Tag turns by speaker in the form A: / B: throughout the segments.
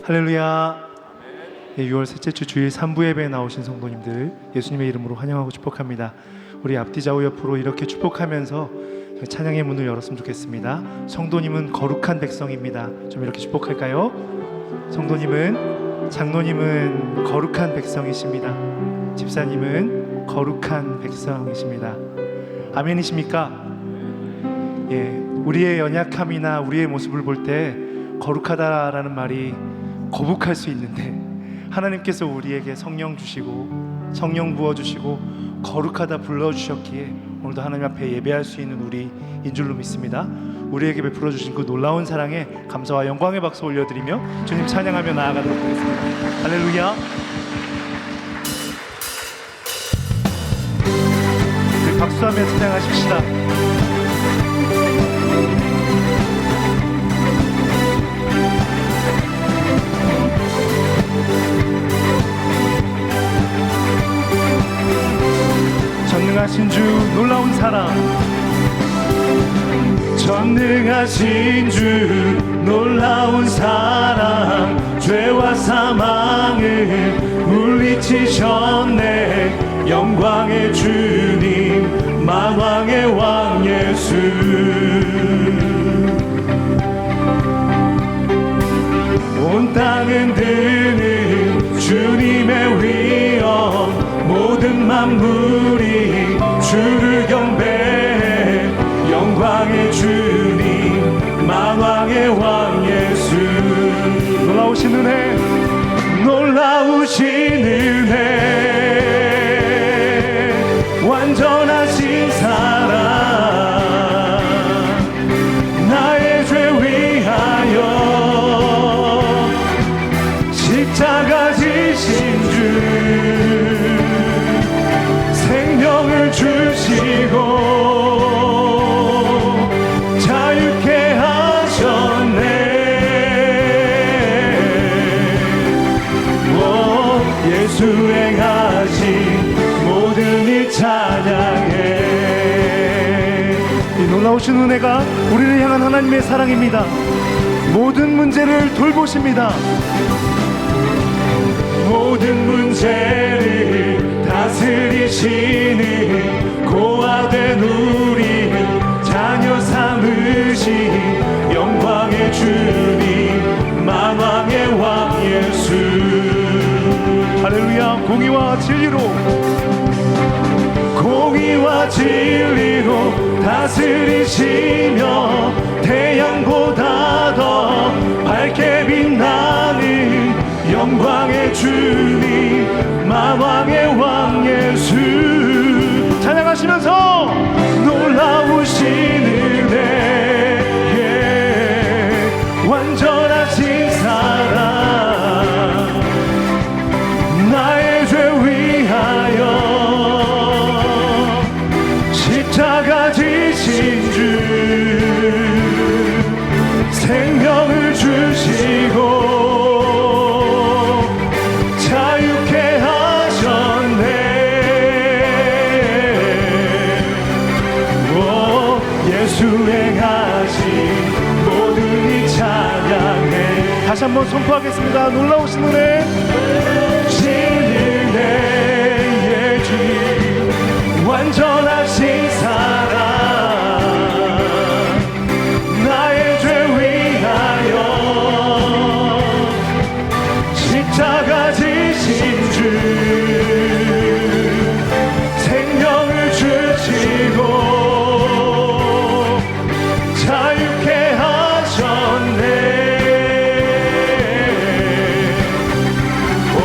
A: 할렐루야. 6월 셋째 주 주일 3부 예배에 나오신 성도님들 예수님의 이름으로 환영하고 축복합니다. 우리 앞뒤 좌우 옆으로 이렇게 축복하면서 찬양의 문을 열었으면 좋겠습니다. 성도님은 거룩한 백성입니다. 좀 이렇게 축복할까요? 성도님은, 장로님은 거룩한 백성이십니다. 집사님은 거룩한 백성이십니다. 아멘이십니까? 예, 우리의 연약함이나 우리의 모습을 볼 때 거룩하다라는 말이 거북할 수 있는데, 하나님께서 우리에게 성령 주시고 성령 부어주시고 거룩하다 불러주셨기에 오늘도 하나님 앞에 예배할 수 있는 우리인 줄로 믿습니다. 우리에게 베풀어 주신 그 놀라운 사랑에 감사와 영광의 박수 올려드리며 주님 찬양하며 나아가도록 하겠습니다. 할렐루야. 우리 박수하며 찬양하십시다. 전능하신 주 놀라운 사랑, 전능하신 주 놀라운 사랑, 죄와 사망을 물리치셨네. 영광의 주님, 만왕의 왕 예수. 온 땅은 드는 주님의 위엄, 모든 만물이 주를 경배해. 영광의 주님, 만왕의 왕 예수. 놀라우신 은혜, 놀라우신 은혜, 완전하신 사랑, 나의 죄 위하여 십자가 지신 주, 생명을 주시고 자유케 하셨네. 오, 예수 행하신 모든 일 찬양해. 이 놀라우신 은혜가 우리를 향한 하나님의 사랑입니다. 모든 문제를 돌보십니다. 모든 문제를 다스리시는 고아된 우리를 자녀 삼으신 영광의 주님, 만왕의 왕 예수. 할렐루야. 공의와 진리로, 공의와 진리로 다스리시며 태양보다 더 밝게 빛나는 영광의 주님, 만왕의 왕 예수. 찬양하시면서 놀라우신 은혜, 완전하신 사랑, 나의 죄 위하여 십자가 지신 주, 생명을 주시고 수행하신 모든 이 찬양해. 다시 한번 선포하겠습니다. 놀라우신 은혜, 진리의 주, 완전하신 사랑, 나의 죄 위하여 십자가 지신 주, 생명을 주시고 자유케 하셨네. 오,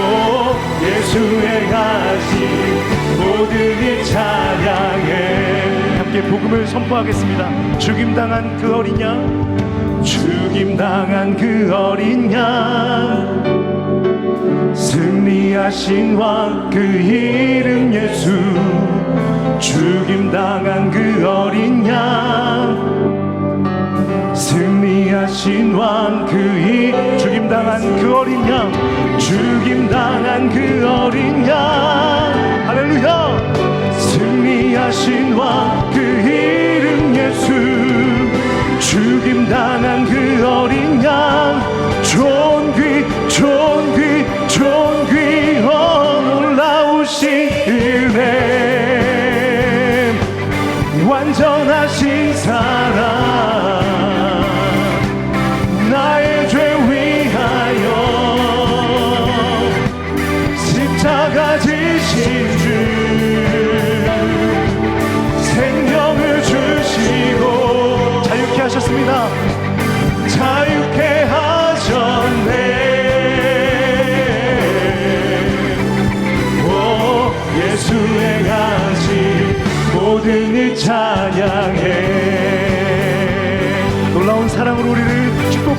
A: 예수 행하신 모든 이 찬양해. 함께 복음을 선포하겠습니다. 죽임당한 그 어린 양, 죽임당한 그 어린 양, 승리하신 왕 그 이름 예수. 죽임당한 그 어린 양, 승리하신 왕 그 이름. 죽임당한 그 어린 양, 죽임당한 그 어린 양, 할렐루야. 승리하신 왕 그 이름 예수. 죽임당한 그 어린 양, 존귀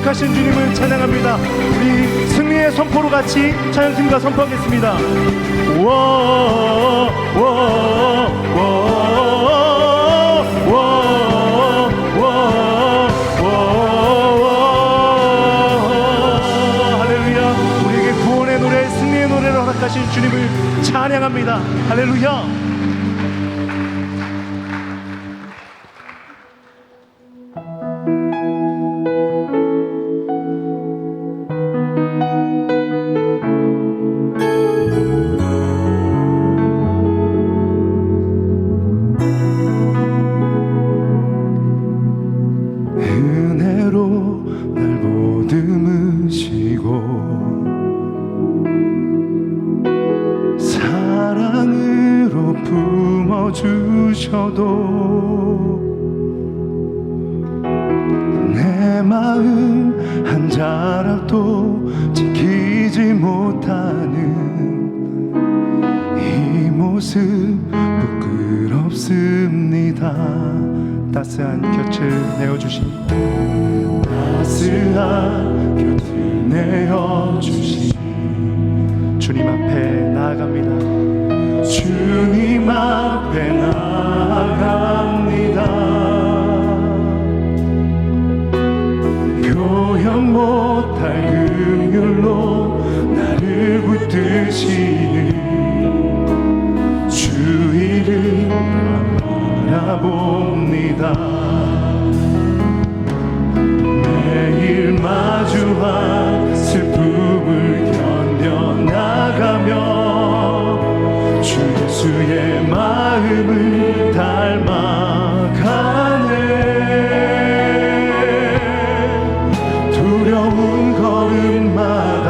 A: 거룩하신 주님을 찬양합니다. 우리 승리의 선포로 같이 찬양팀과 선포하겠습니다. 할렐루야. 우리에게 구원의 노래, 승리의 노래를 허락하신 주님을 찬양합니다. 할렐루야. 주셔도 내 마음 한 자락도 지키지 못하는 이 모습 부끄럽습니다. 따스한 곁을 내어주신 따스한 곁을 내어주신 주님 앞에 나아갑니다. 주님 앞에 나아갑니다. 표현 못할 긍휼로 나를 붙드시는 주 이름 바라봅니다. 매일 마주한 슬픔을 견뎌나가며 주 예수의 마음을 닮아가네. 두려운 걸음마다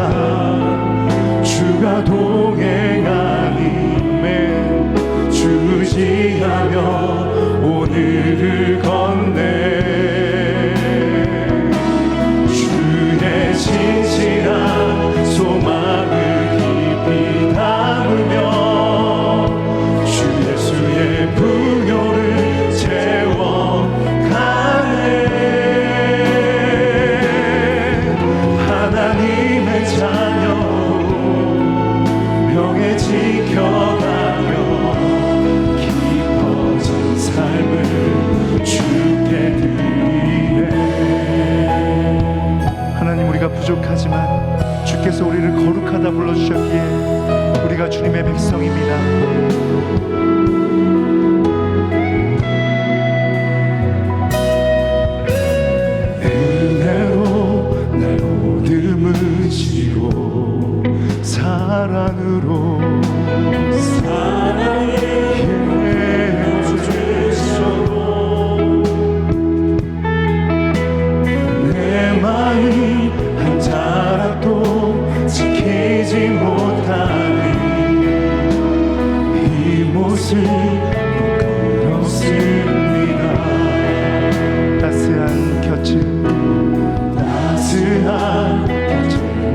A: 주가 동행하니 주지하며 오늘을 건네. 주의 진실한 소망을 깊이 담으며 부요를 채워가네. 하나님의 자녀로 명예 지켜가며 깊어진 삶을 주께 드리네. 하나님, 우리가 부족하지만 주께서 우리를 거룩하다 불러주셨기에 우리가 주님의 백성입니다. 사랑으로 내 마음 한 자락도 지키지 못하는 이 모습 부끄럽습니다. 따스한 곁을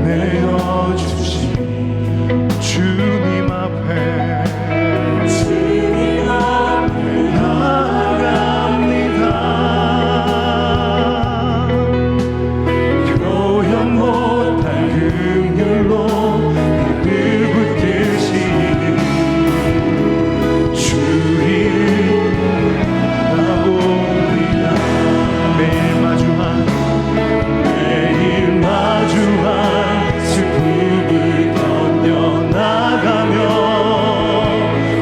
A: 내어주신 주님 앞에 나아갑니다. 표현 못할 긍휼로 나를 붙드시는 주 이름 바라봅니다. 매일 마주한 슬픔을 견뎌나가며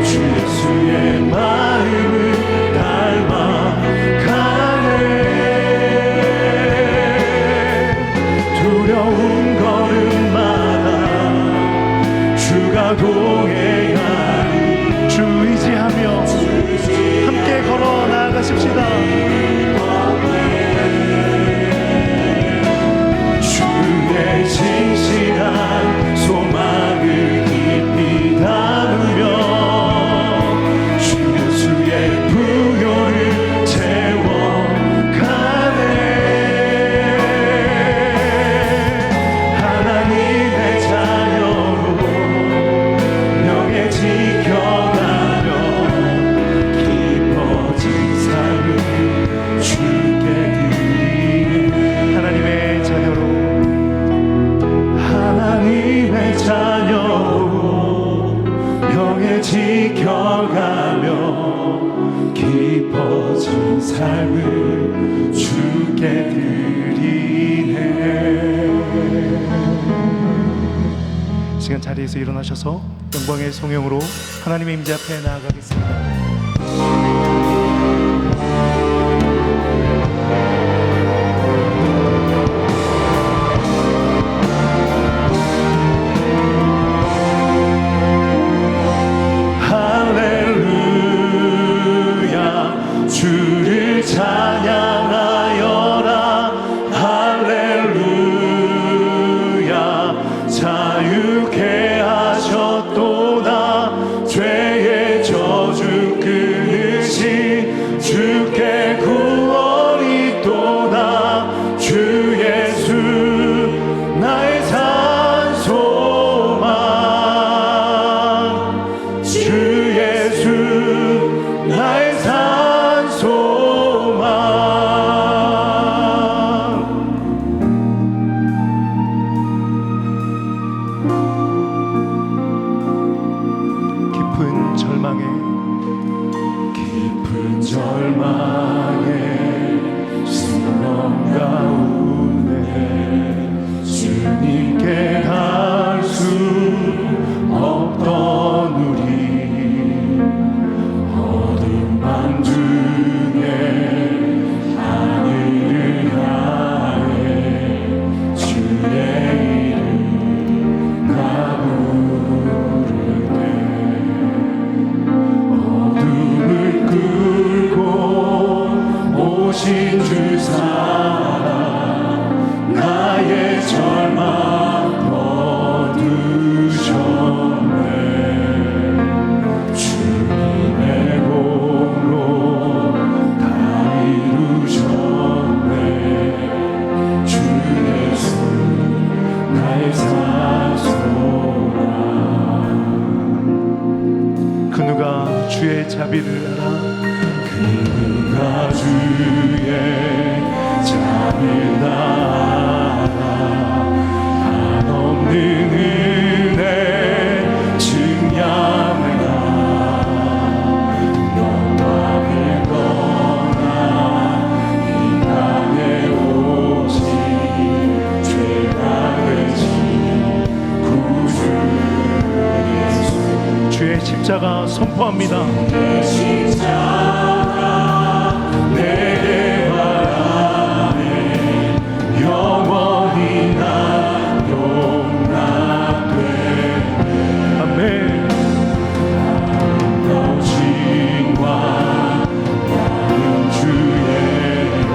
A: 주 예수의 마음을 닮아가네. 두려운 걸음마다 주가 동행하니 주 의지하며 함께 걸어 나아가십시다. 진실한 소망을 깊이 담으며 주 예수의 부요를 채워가네. 하나님의 자녀로 삶을 주께 드리네. 시간 자리에서 일어나셔서 영광의 성령으로 하나님의 임재 앞에 나아가겠습니다. 주를 찬양하여라. 할렐루야. 자유케 하셨도다. 죄의 저주 끊으신 주께 구원이 있도다. 주 예수 나의 산 소망. 주 예수 나의 산 소망. 깊은 절망에 수렁 가운데 주님께 갈 수 없던 우리 어둠 반 중에 하늘을 향해 주의 이름 나 부를 때 어둠을 끌고 오신 주 사랑 나의 절망 거두셨네. 주님의 공로 다 이루셨네. 주 예수 나의 산소라. 그 누가 주의 자비를 알아. 그 누가 주의 자비를 알아. 한없는 은혜 증량하라. 영광을 떠나 이 땅에 오신 죄가 되신 구주 예수. 주의 십자가 선포합니다. 주의 십자가 내게 바라네. 영원히 나 용납되네. 아멘. 거친과 나는 주의 것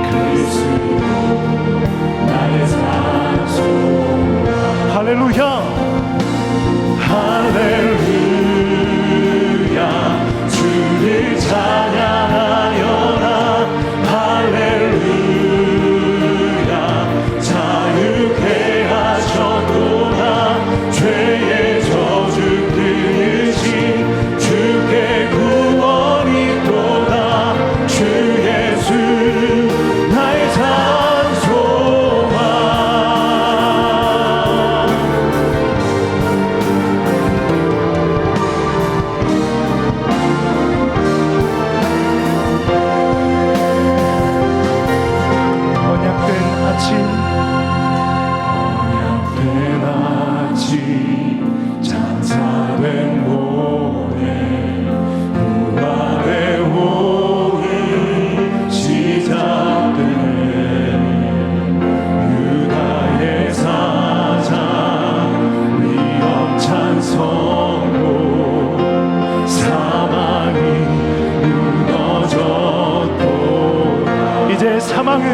A: 그리스도 나의 산소. 할렐루야. 할렐루야. 주를 찬양하여라. 할렐루야. 자유케 하셨도다. 죄의 저주 끊으신 주께 구원이 있도다. 주 예수 나의 산 소망. 장사된 모래 부활의 호흡 시작되네. 유다의 사장 위엄찬 선고 사망이 무너졌도다. 이제 사망은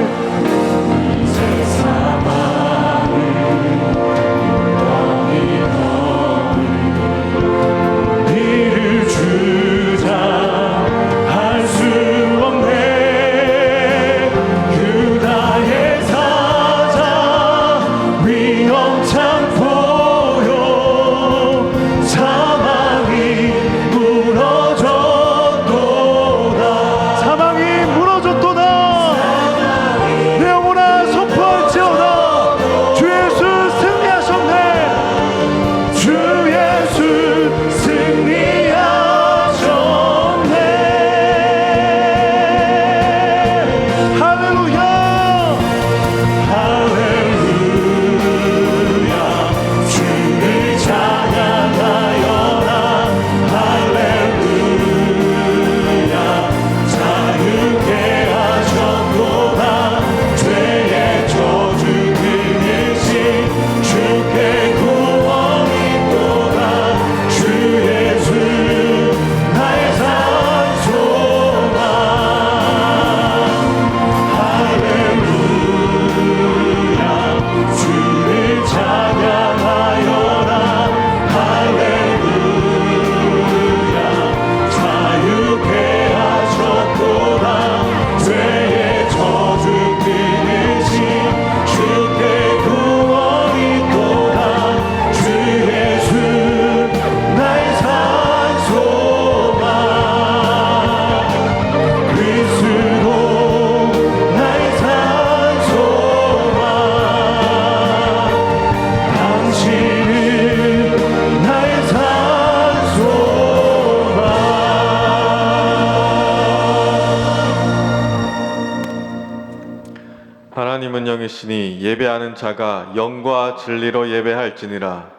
B: 하나님은 영이시니 예배하는 자가 영과 진리로 예배할지니라.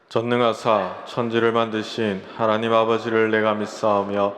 B: 전능하사 천지를 만드신 하나님 아버지를 내가 믿사오며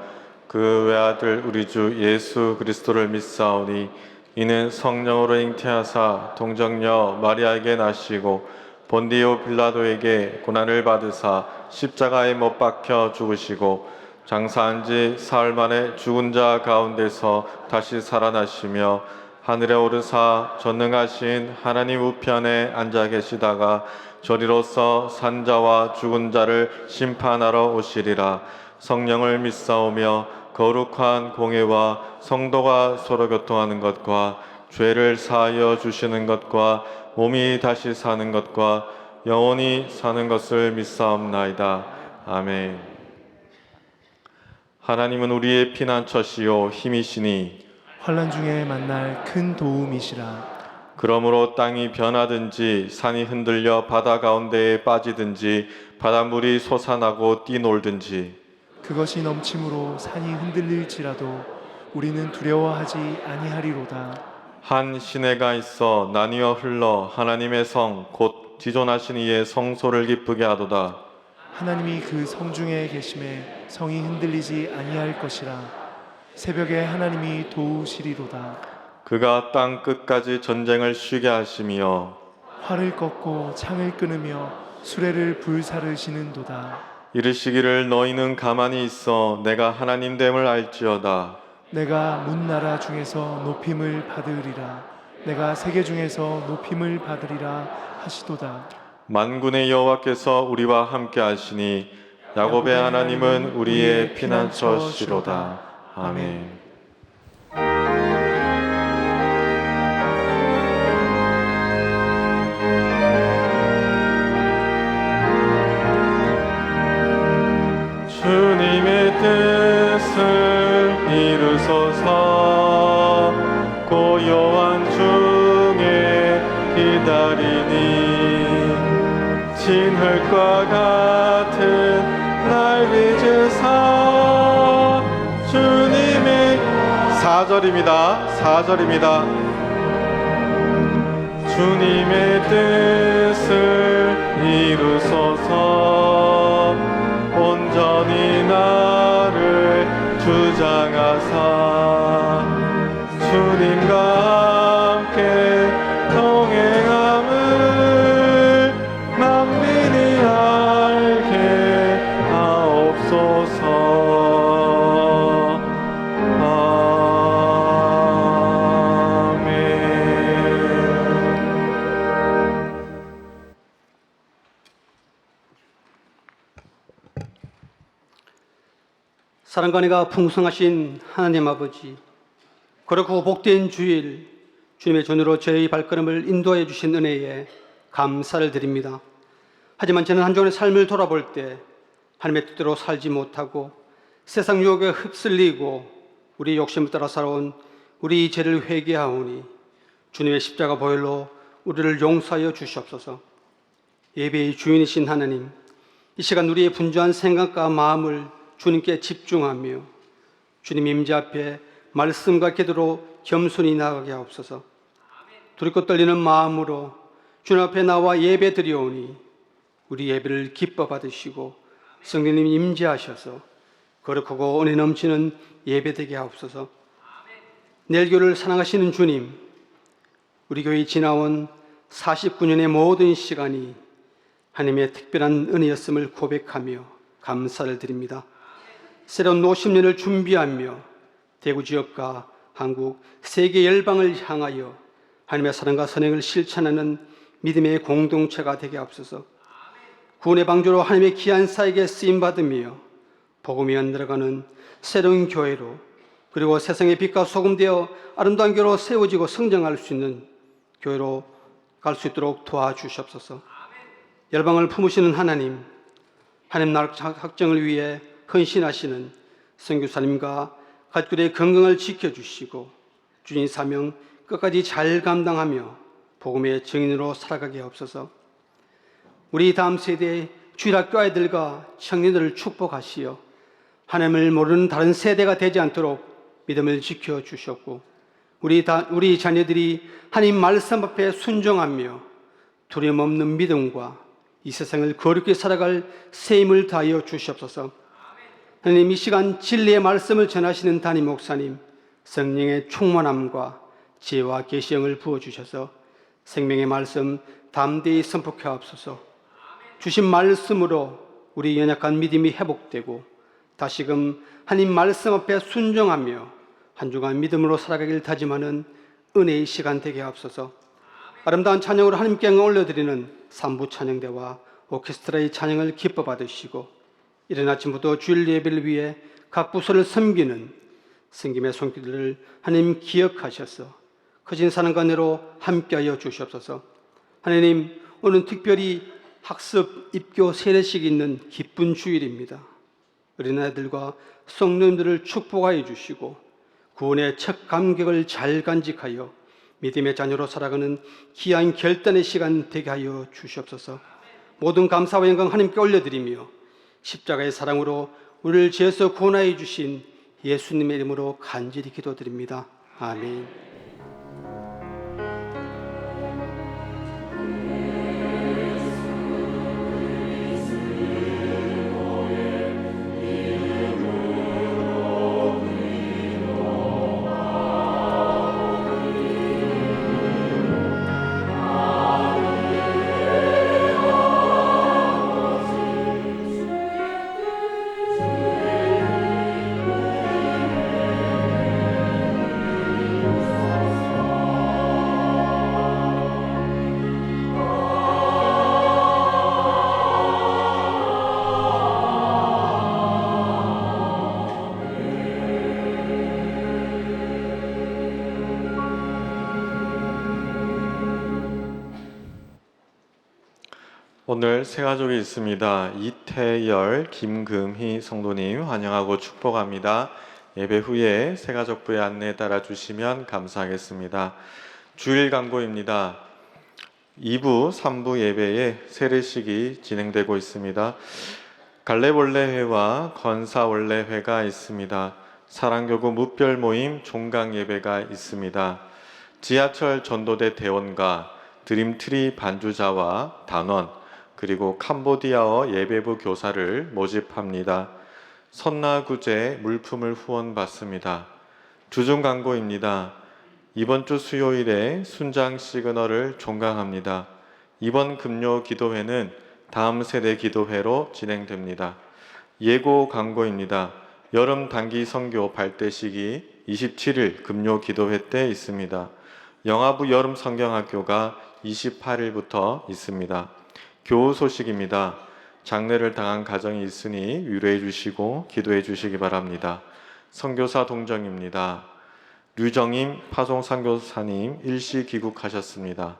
B: 그 외아들 우리 주 예수 그리스도를 믿사오니 이는 성령으로 잉태하사 동정녀 마리아에게 나시고 본디오 빌라도에게 고난을 받으사 십자가에 못 박혀 죽으시고 장사한 지 사흘 만에 죽은 자 가운데서 다시 살아나시며 하늘에 오르사 전능하신 하나님 우편에 앉아 계시다가 저리로서 산자와 죽은 자를 심판하러 오시리라. 성령을 믿사오며 거룩한 공회와 성도가 서로 교통하는 것과 죄를 사하여 주시는 것과 몸이 다시 사는 것과 영원히 사는 것을 믿사옵나이다. 아멘. 하나님은 우리의 피난처시요 힘이시니
A: 환난 중에 만날 큰 도움이시라.
B: 그러므로 땅이 변하든지 산이 흔들려 바다 가운데에 빠지든지 바닷물이 솟아나고 뛰놀든지
A: 그것이 넘침으로 산이 흔들릴지라도 우리는 두려워하지 아니하리로다.
B: 한 시내가 있어 나뉘어 흘러 하나님의 성 곧 지존하신 이의 성소를 기쁘게 하도다.
A: 하나님이 그 성중에 계심에 성이 흔들리지 아니할 것이라. 새벽에 하나님이 도우시리로다.
B: 그가 땅 끝까지 전쟁을 쉬게 하시며
A: 활을 꺾고 창을 끊으며 수레를 불사르시는도다.
B: 이르시기를 너희는 가만히 있어 내가 하나님 됨을 알지어다.
A: 내가 문나라 중에서 높임을 받으리라. 내가 세계 중에서 높임을 받으리라 하시도다.
B: 만군의 여호와께서 우리와 함께 하시니 야곱의 하나님은 우리의 피난처시로다. 아멘. 주님의 뜻을 이루소서. 고요한 중에 기다리니 진흙과 같은 날 빚으사 주님의 4절입니다. 주님의 뜻을 이루소서. 온전히 나를 주장하사 주님과 함께 동행함을 만민이 알게 하옵소서. 아멘.
C: 사랑과 은혜가 풍성하신 하나님 아버지, 그렇고 복된 주일, 주님의 전으로 저의 발걸음을 인도해 주신 은혜에 감사를 드립니다. 하지만 저는 한 주간의 삶을 돌아볼 때 하나님의 뜻대로 살지 못하고 세상 유혹에 휩쓸리고 우리의 욕심을 따라 살아온 우리 죄를 회개하오니 주님의 십자가 보혈로 우리를 용서하여 주시옵소서. 예배의 주인이신 하나님, 이 시간 우리의 분주한 생각과 마음을 주님께 집중하며 주님 임재 앞에 말씀과 기도로 겸손히 나아가게 하옵소서. 두렵고 떨리는 마음으로 주님 앞에 나와 예배 드리오니 우리 예배를 기뻐 받으시고 성령님 임재하셔서 거룩하고 은혜 넘치는 예배 되게 하옵소서. 내일 교회를 사랑하시는 주님, 우리 교회에 지나온 49년의 모든 시간이 하나님의 특별한 은혜였음을 고백하며 감사를 드립니다. 새로운 50년을 준비하며 대구 지역과 한국, 세계 열방을 향하여 하나님의 사랑과 선행을 실천하는 믿음의 공동체가 되게 하옵소서. 구원의 방주로 하나님의 귀한 사에게 쓰임받으며 복음이 만들어가는 새로운 교회로 그리고 세상의 빛과 소금 되어 아름다운 교회로 세워지고 성장할 수 있는 교회로 갈 수 있도록 도와주시옵소서. 열방을 품으시는 하나님 나라 확정을 위해 헌신하시는 선교사님과 가족들의 건강을 지켜주시고 주님 사명 끝까지 잘 감당하며 복음의 증인으로 살아가게 하옵소서. 우리 다음 세대의 주일학교 아이들과 청년들을 축복하시어 하나님을 모르는 다른 세대가 되지 않도록 믿음을 지켜주셨고 우리 자녀들이 하나님 말씀 앞에 순종하며 두려움 없는 믿음과 이 세상을 거룩히 살아갈 새 힘을 다하여 주시옵소서. 하나님 이 시간 진리의 말씀을 전하시는 담임 목사님 성령의 충만함과 지혜와 계시형을 부어주셔서 생명의 말씀 담대히 선포해 하옵소서. 주신 말씀으로 우리 연약한 믿음이 회복되고 다시금 하나님 말씀 앞에 순종하며 한 주간 믿음으로 살아가길 다짐하는 은혜의 시간 되게 하옵소서. 아름다운 찬양으로 하나님께 영광 올려드리는 삼부 찬양대와 오케스트라의 찬양을 기뻐 받으시고 이른 아침부터 주일 예배를 위해 각 부서를 섬기는 성김의 손길들을 하나님 기억하셔서 커진 사랑과 은혜로 함께하여 주시옵소서. 하나님 오늘 특별히 학습, 입교, 세례식이 있는 기쁜 주일입니다. 어린아이들과 성도님들을 축복하여 주시고 구원의 첫 감격을 잘 간직하여 믿음의 자녀로 살아가는 귀한 결단의 시간 되게 하여 주시옵소서. 모든 감사와 영광 하나님께 올려드리며 십자가의 사랑으로 우리를 죄에서 구원하여 주신 예수님의 이름으로 간절히 기도드립니다. 아멘.
B: 오늘 새 가족이 있습니다. 이태열, 김금희 성도님 환영하고 축복합니다. 예배 후에 새 가족부의 안내에 따라 주시면 감사하겠습니다. 주일 광고입니다. 2부, 3부 예배에 세례식이 진행되고 있습니다. 갈래원래회와 건사원래회가 있습니다. 사랑교구 무별 모임 종강 예배가 있습니다. 지하철 전도대 대원과 드림트리 반주자와 단원 그리고 캄보디아어 예배부 교사를 모집합니다. 선나구제 물품을 후원받습니다. 주중 광고입니다. 이번 주 수요일에 순장 시그널을 종강합니다. 이번 금요 기도회는 다음 세대 기도회로 진행됩니다. 예고 광고입니다. 여름 단기 선교 발대식이 27일 금요 기도회 때 있습니다. 영아부 여름 성경학교가 28일부터 있습니다. 교우 소식입니다. 장례를 당한 가정이 있으니 위로해 주시고 기도해 주시기 바랍니다. 선교사 동정입니다. 류정임 파송 선교사님 일시 귀국하셨습니다.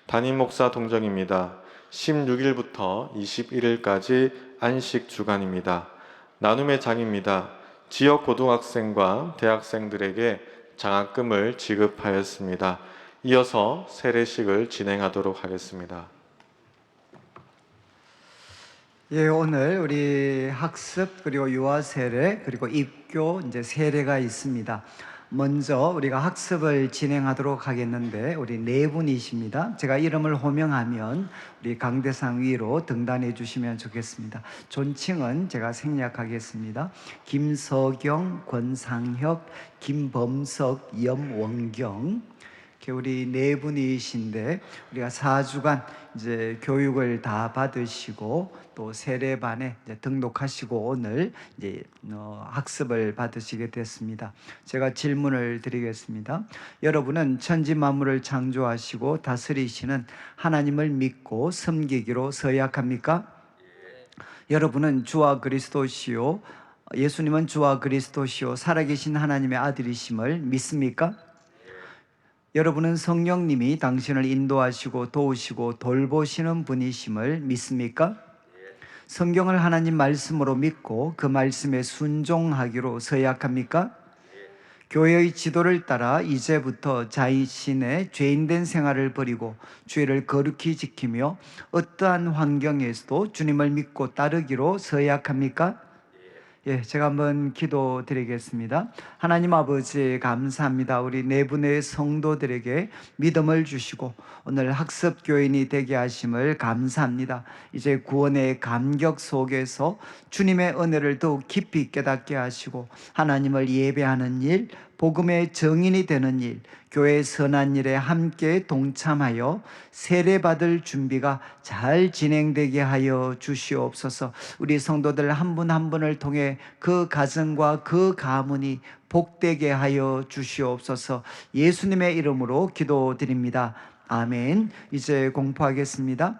B: 담임 목사 동정입니다. 16일부터 21일까지 안식 주간입니다. 나눔의 장입니다. 지역 고등학생과 대학생들에게 장학금을 지급하였습니다. 이어서 세례식을 진행하도록 하겠습니다.
D: 예, 오늘 우리 학습 그리고 유아 세례 그리고 입교 이제 세례가 있습니다. 먼저 우리가 학습을 진행하도록 하겠는데 우리 네 분이십니다. 제가 이름을 호명하면 우리 강대상 위로 등단해 주시면 좋겠습니다. 존칭은 제가 생략하겠습니다. 김서경, 권상혁, 김범석, 염원경 이렇게 우리 네 분이신데 우리가 4주간 이제 교육을 다 받으시고 또 세례반에 이제 등록하시고 오늘 이제 학습을 받으시게 됐습니다. 제가 질문을 드리겠습니다. 여러분은 천지 만물을 창조하시고 다스리시는 하나님을 믿고 섬기기로 서약합니까? 여러분은 주와 그리스도시요 예수님은 주와 그리스도시요 살아계신 하나님의 아들이심을 믿습니까? 여러분은 성령님이 당신을 인도하시고 도우시고 돌보시는 분이심을 믿습니까? 성경을 하나님 말씀으로 믿고 그 말씀에 순종하기로 서약합니까? 교회의 지도를 따라 이제부터 자신의 죄인된 생활을 버리고 죄를 거룩히 지키며 어떠한 환경에서도 주님을 믿고 따르기로 서약합니까? 예, 제가 한번 기도드리겠습니다. 하나님 아버지 감사합니다. 우리 네 분의 성도들에게 믿음을 주시고 오늘 학습 교인이 되게 하심을 감사합니다. 이제 구원의 감격 속에서 주님의 은혜를 더욱 깊이 깨닫게 하시고 하나님을 예배하는 일, 복음의 증인이 되는 일, 교회의 선한 일에 함께 동참하여 세례받을 준비가 잘 진행되게 하여 주시옵소서. 우리 성도들 한 분 한 분을 통해 그 가정과 그 가문이 복되게 하여 주시옵소서. 예수님의 이름으로 기도드립니다. 아멘. 이제 공포하겠습니다.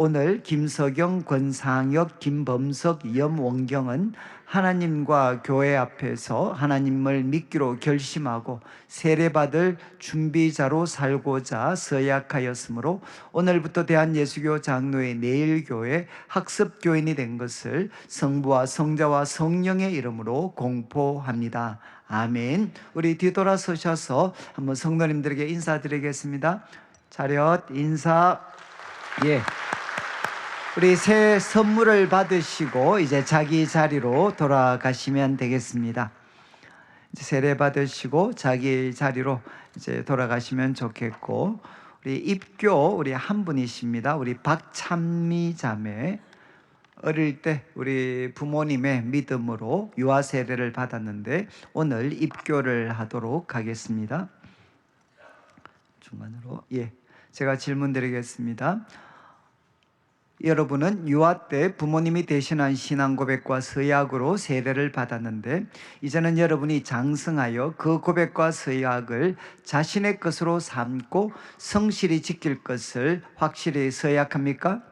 D: 오늘 김석영, 권상혁, 김범석, 염원경은 하나님과 교회 앞에서 하나님을 믿기로 결심하고 세례받을 준비자로 살고자 서약하였으므로 오늘부터 대한예수교 장로회 내일교회 학습교인이 된 것을 성부와 성자와 성령의 이름으로 공포합니다. 아멘. 우리 뒤돌아서셔서 한번 성도님들에게 인사드리겠습니다. 차렷 인사. 예. 우리 새 선물을 받으시고 이제 자기 자리로 돌아가시면 되겠습니다. 이제 세례 받으시고 자기 자리로 이제 돌아가시면 좋겠고, 우리 입교 우리 한 분이십니다. 우리 박찬미 자매. 어릴 때 우리 부모님의 믿음으로 유아 세례를 받았는데 오늘 입교를 하도록 하겠습니다. 중간으로 제가 질문 드리겠습니다. 여러분은 유아 때 부모님이 대신한 신앙 고백과 서약으로 세례를 받았는데 이제는 여러분이 장성하여 그 고백과 서약을 자신의 것으로 삼고 성실히 지킬 것을 확실히 서약합니까?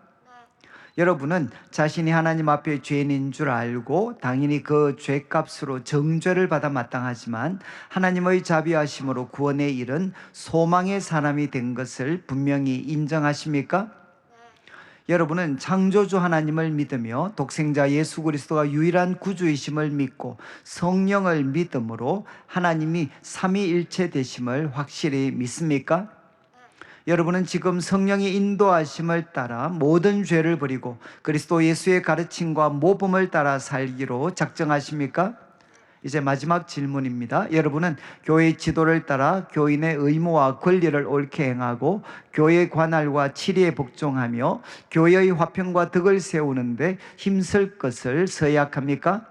D: 여러분은 자신이 하나님 앞에 죄인인 줄 알고 당연히 그 죄값으로 정죄를 받아 마땅하지만 하나님의 자비하심으로 구원에 이른 소망의 사람이 된 것을 분명히 인정하십니까? 여러분은 창조주 하나님을 믿으며 독생자 예수 그리스도가 유일한 구주이심을 믿고 성령을 믿음으로 하나님이 삼위일체 되심을 확실히 믿습니까? 여러분은 지금 성령이 인도하심을 따라 모든 죄를 버리고 그리스도 예수의 가르침과 모범을 따라 살기로 작정하십니까? 이제 마지막 질문입니다. 여러분은 교회의 지도를 따라 교인의 의무와 권리를 옳게 행하고 교회의 관할과 치리에 복종하며 교회의 화평과 덕을 세우는데 힘쓸 것을 서약합니까?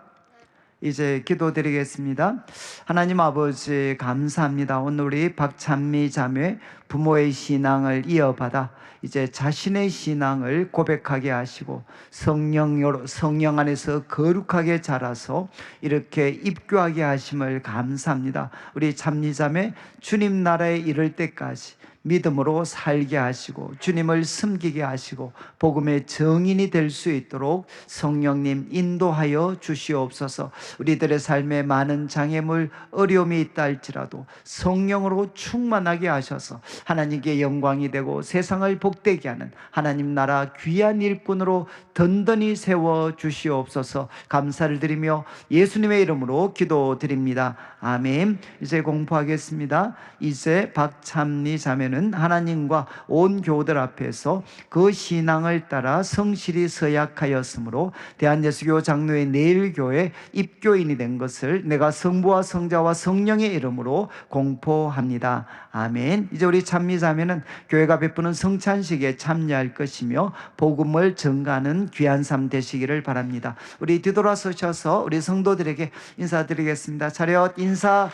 D: 이제 기도드리겠습니다. 하나님 아버지 감사합니다. 오늘 우리 박찬미 자매 부모의 신앙을 이어받아 이제 자신의 신앙을 고백하게 하시고 성령 안에서 거룩하게 자라서 이렇게 입교하게 하심을 감사합니다. 우리 찬미 자매 주님 나라에 이를 때까지 믿음으로 살게 하시고 주님을 섬기게 하시고 복음의 증인이 될 수 있도록 성령님 인도하여 주시옵소서. 우리들의 삶에 많은 장애물 어려움이 있다 할지라도 성령으로 충만하게 하셔서 하나님께 영광이 되고 세상을 복되게 하는 하나님 나라 귀한 일꾼으로 든든히 세워 주시옵소서. 감사를 드리며 예수님의 이름으로 기도드립니다. 아멘. 이제 공포하겠습니다. 이제 박찬미 자매는 하나님과 온 교우들 앞에서 그 신앙을 따라 성실히 서약하였으므로 대한예수교 장로회 내일교회 입교인이 된 것을 내가 성부와 성자와 성령의 이름으로 공포합니다. 아멘. 이제 우리 찬미 자매는 교회가 베푸는 성찬식에 참여할 것이며 복음을 전가하는 귀한 삶 되시기를 바랍니다. 우리 뒤돌아서셔서 우리 성도들에게 인사드리겠습니다. 차렷 인사.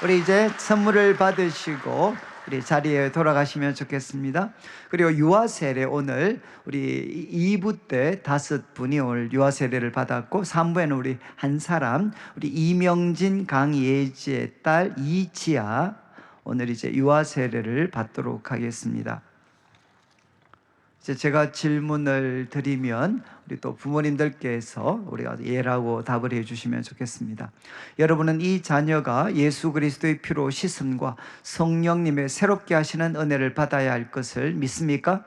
D: 우리 이제 선물을 받으시고 우리 자리에 돌아가시면 좋겠습니다. 그리고 유아 세례 오늘 우리 2부 때 5분이 오늘 유아 세례를 받았고 3부에는 우리 한 사람 우리 이명진 강예지의 딸 이지아 오늘 이제 유아 세례를 받도록 하겠습니다. 이제 제가 질문을 드리면 우리 또 부모님들께서 우리가 예라고 답을 해주시면 좋겠습니다. 여러분은 이 자녀가 예수 그리스도의 피로 씻음과 성령님의 새롭게 하시는 은혜를 받아야 할 것을 믿습니까?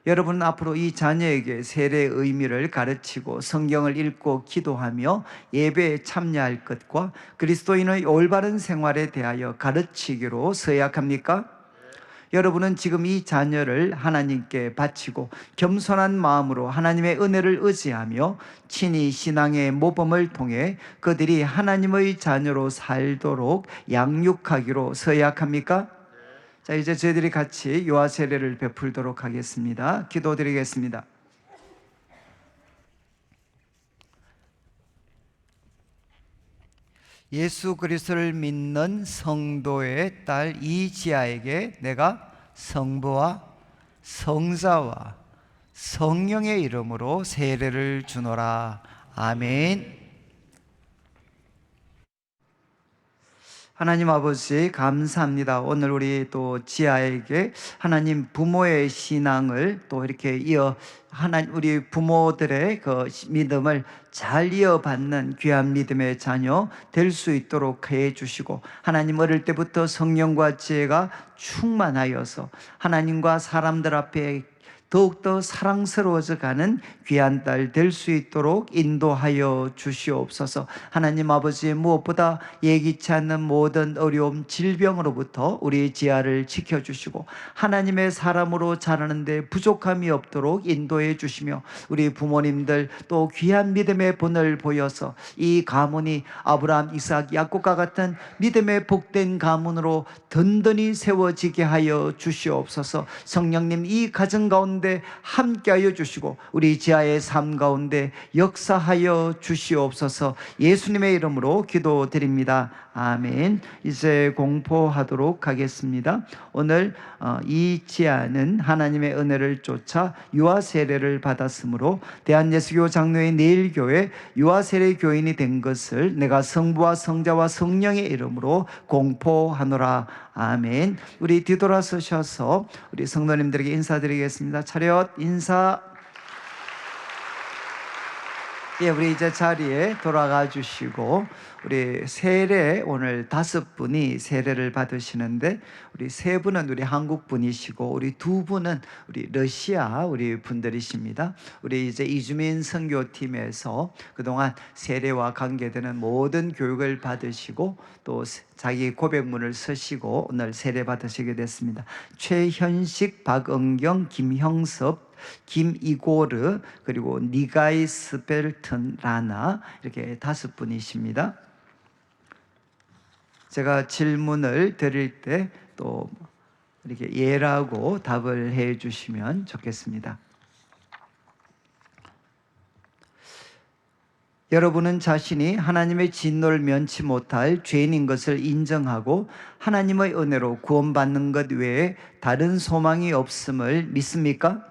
D: 여러분은 앞으로 이 자녀에게 세례의 의미를 가르치고 성경을 읽고 기도하며 예배에 참여할 것과 그리스도인의 올바른 생활에 대하여 가르치기로 서약합니까? 여러분은 지금 이 자녀를 하나님께 바치고 겸손한 마음으로 하나님의 은혜를 의지하며 친히 신앙의 모범을 통해 그들이 하나님의 자녀로 살도록 양육하기로 서약합니까? 자, 이제 저희들이 같이 유아 세례를 베풀도록 하겠습니다. 기도드리겠습니다. 예수 그리스도를 믿는 성도의 딸 이지아에게 내가 성부와 성자와 성령의 이름으로 세례를 주노라. 아멘. 하나님 아버지 감사합니다. 오늘 우리 또 지아에게 하나님 부모의 신앙을 또 이렇게 우리 부모들의 그 믿음을 잘 이어받는 귀한 믿음의 자녀 될 수 있도록 해 주시고, 하나님 어릴 때부터 성령과 지혜가 충만하여서 하나님과 사람들 앞에 더욱더 사랑스러워져 가는 귀한 딸 될 수 있도록 인도하여 주시옵소서. 하나님 아버지, 무엇보다 예기치 않는 모든 어려움, 질병으로부터 우리 지아를 지켜주시고 하나님의 사람으로 자라는데 부족함이 없도록 인도해 주시며, 우리 부모님들 또 귀한 믿음의 본을 보여서 이 가문이 아브라함, 이삭, 야곱과 같은 믿음의 복된 가문으로 든든히 세워지게 하여 주시옵소서. 성령님, 이 가정 가운데 함께하여 주시고 우리 지아의 삶 가운데 역사하여 주시옵소서. 예수님의 이름으로 기도드립니다. 아멘. 이제 공포하도록 하겠습니다. 오늘 이 지아는 하나님의 은혜를 쫓아 유아 세례를 받았으므로 대한예수교 장로회 내일교회 유아 세례 교인이 된 것을 내가 성부와 성자와 성령의 이름으로 공포하노라. 아멘. 우리 뒤돌아서셔서 우리 성도님들에게 인사드리겠습니다. 차렷 인사. 예, 우리 이제 자리에 돌아가 주시고, 우리 세례 오늘 5분이 세례를 받으시는데, 우리 3분은 우리 한국 분이시고 우리 2분은 우리 러시아 우리 분들이십니다. 우리 이제 이주민 선교팀에서 그동안 세례와 관계되는 모든 교육을 받으시고 또 자기 고백문을 쓰시고 오늘 세례 받으시게 됐습니다. 최현식, 박은경, 김형섭, 김이고르, 그리고 니가이 스펠튼 라나, 이렇게 5분이십니다. 제가 질문을 드릴 때 또 이렇게 예라고 답을 해 주시면 좋겠습니다. 여러분은 자신이 하나님의 진노를 면치 못할 죄인인 것을 인정하고 하나님의 은혜로 구원받는 것 외에 다른 소망이 없음을 믿습니까?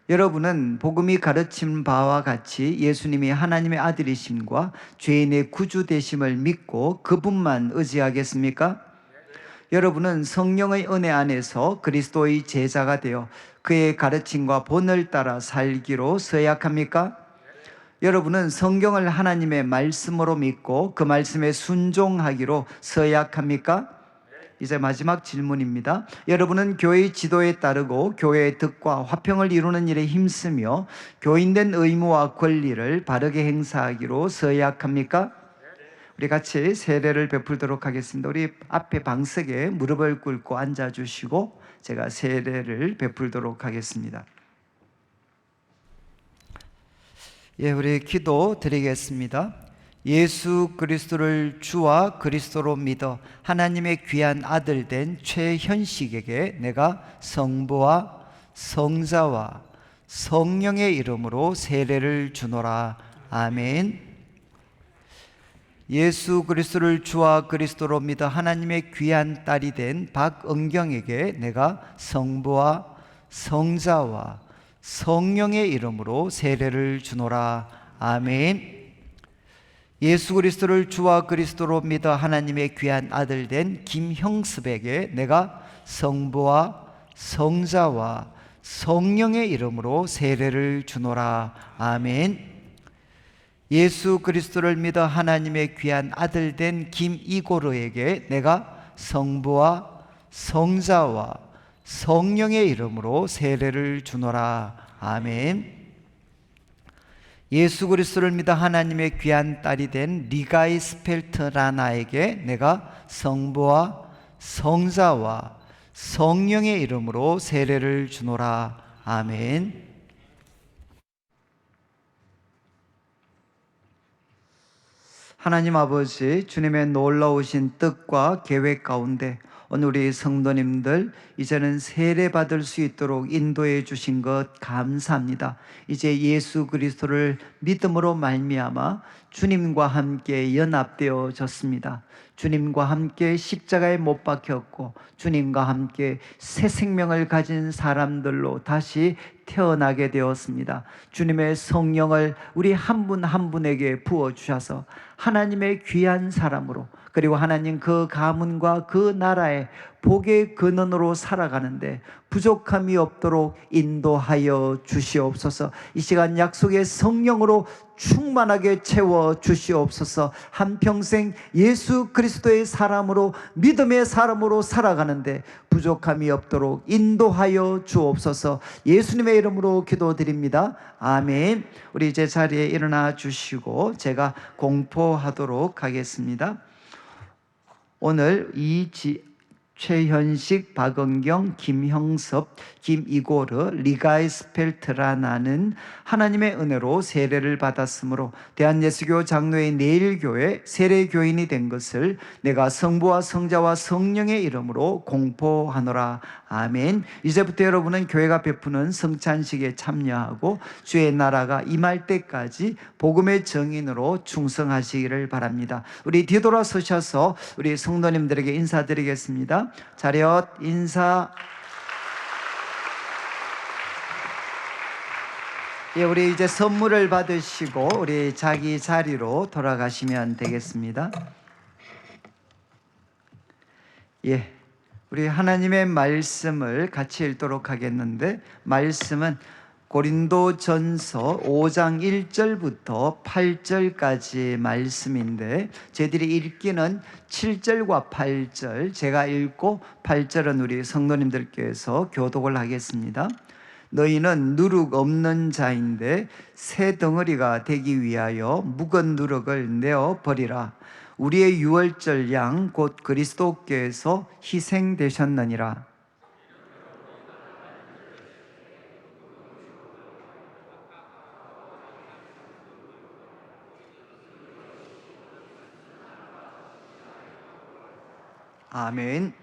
D: 여러분은 복음이 가르친 바와 같이 예수님이 하나님의 아들이심과 죄인의 구주 되심을 믿고 그분만 의지하겠습니까? 여러분은 성령의 은혜 안에서 그리스도의 제자가 되어 그의 가르침과 본을 따라 살기로 서약합니까? 여러분은 성경을 하나님의 말씀으로 믿고 그 말씀에 순종하기로 서약합니까? 이제 마지막 질문입니다. 여러분은 교회의 지도에 따르고 교회의 덕과 화평을 이루는 일에 힘쓰며 교인된 의무와 권리를 바르게 행사하기로 서약합니까? 우리 같이 세례를 베풀도록 하겠습니다. 우리 앞에 방석에 무릎을 꿇고 앉아주시고 제가 세례를 베풀도록 하겠습니다. 예, 우리 기도 드리겠습니다. 예수 그리스도를 주와 그리스도로 믿어 하나님의 귀한 아들 된 최현식에게 내가 성부와 성자와 성령의 이름으로 세례를 주노라. 아멘. 예수 그리스도를 주와 그리스도로 믿어 하나님의 귀한 딸이 된 박은경에게 내가 성부와 성자와 성령의 이름으로 세례를 주노라. 아멘. 예수 그리스도를 주와 그리스도로 믿어 하나님의 귀한 아들 된 김형섭에게 내가 성부와 성자와 성령의 이름으로 세례를 주노라. 아멘. 예수 그리스도를 믿어 하나님의 귀한 아들 된 김이고르에게 내가 성부와 성자와 성령의 이름으로 세례를 주노라. 아멘. 예수 그리스도를 믿어 하나님의 귀한 딸이 된 리가이 스펠트라나에게 내가 성부와 성자와 성령의 이름으로 세례를 주노라. 아멘. 하나님 아버지, 주님의 놀라우신 뜻과 계획 가운데 오늘 우리 성도님들 이제는 세례 받을 수 있도록 인도해 주신 것 감사합니다. 이제 예수 그리스도를 믿음으로 말미암아 주님과 함께 연합되어졌습니다. 주님과 함께 십자가에 못 박혔고 주님과 함께 새 생명을 가진 사람들로 다시 태어나게 되었습니다. 주님의 성령을 우리 한 분 한 분에게 부어주셔서 하나님의 귀한 사람으로, 그리고 하나님 그 가문과 그 나라의 복의 근원으로 살아가는데 부족함이 없도록 인도하여 주시옵소서. 이 시간 약속의 성령으로 충만하게 채워 주시옵소서. 한평생 예수 그리스도의 사람으로, 믿음의 사람으로 살아가는데 부족함이 없도록 인도하여 주옵소서. 예수님의 이름으로 기도드립니다. 아멘. 우리 이제 자리에 일어나 주시고 제가 공포하도록 하겠습니다. 오늘 최현식, 박은경, 김형섭, 김이고르, 리가이 스펠트라나는 하나님의 은혜로 세례를 받았으므로 대한예수교 장로회 내일교회 세례교인이 된 것을 내가 성부와 성자와 성령의 이름으로 공포하노라. 아멘. 이제부터 여러분은 교회가 베푸는 성찬식에 참여하고 주의 나라가 임할 때까지 복음의 증인으로 충성하시기를 바랍니다. 우리 뒤돌아서셔서 우리 성도님들에게 인사드리겠습니다. 차렷 인사. 예, 우리 이제 선물을 받으시고 우리 자기 자리로 돌아가시면 되겠습니다. 예, 우리 하나님의 말씀을 같이 읽도록 하겠는데, 말씀은 고린도전서 5장 1절부터 8절까지 말씀인데 저희들이 읽기는 7절과 8절, 제가 읽고 8절은 우리 성도님들께서 교독을 하겠습니다. 너희는 누룩 없는 자인데 새 덩어리가 되기 위하여 묵은 누룩을 내어 버리라. 우리의 유월절 양 곧 그리스도께서 희생되셨느니라. 아멘.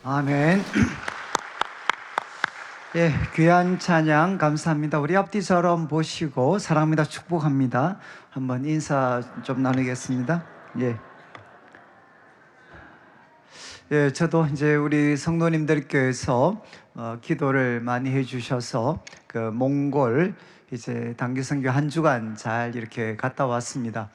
D: 아멘. 예, 귀한 찬양 감사합니다. 우리 앞뒤처럼 보시고 사랑합니다, 축복합니다. 한번 인사 좀 나누겠습니다. 예. 예, 저도 이제 우리 성도님들께서 기도를 많이 해주셔서 그 몽골 이제 단기 선교 한 주간 잘 이렇게 갔다 왔습니다.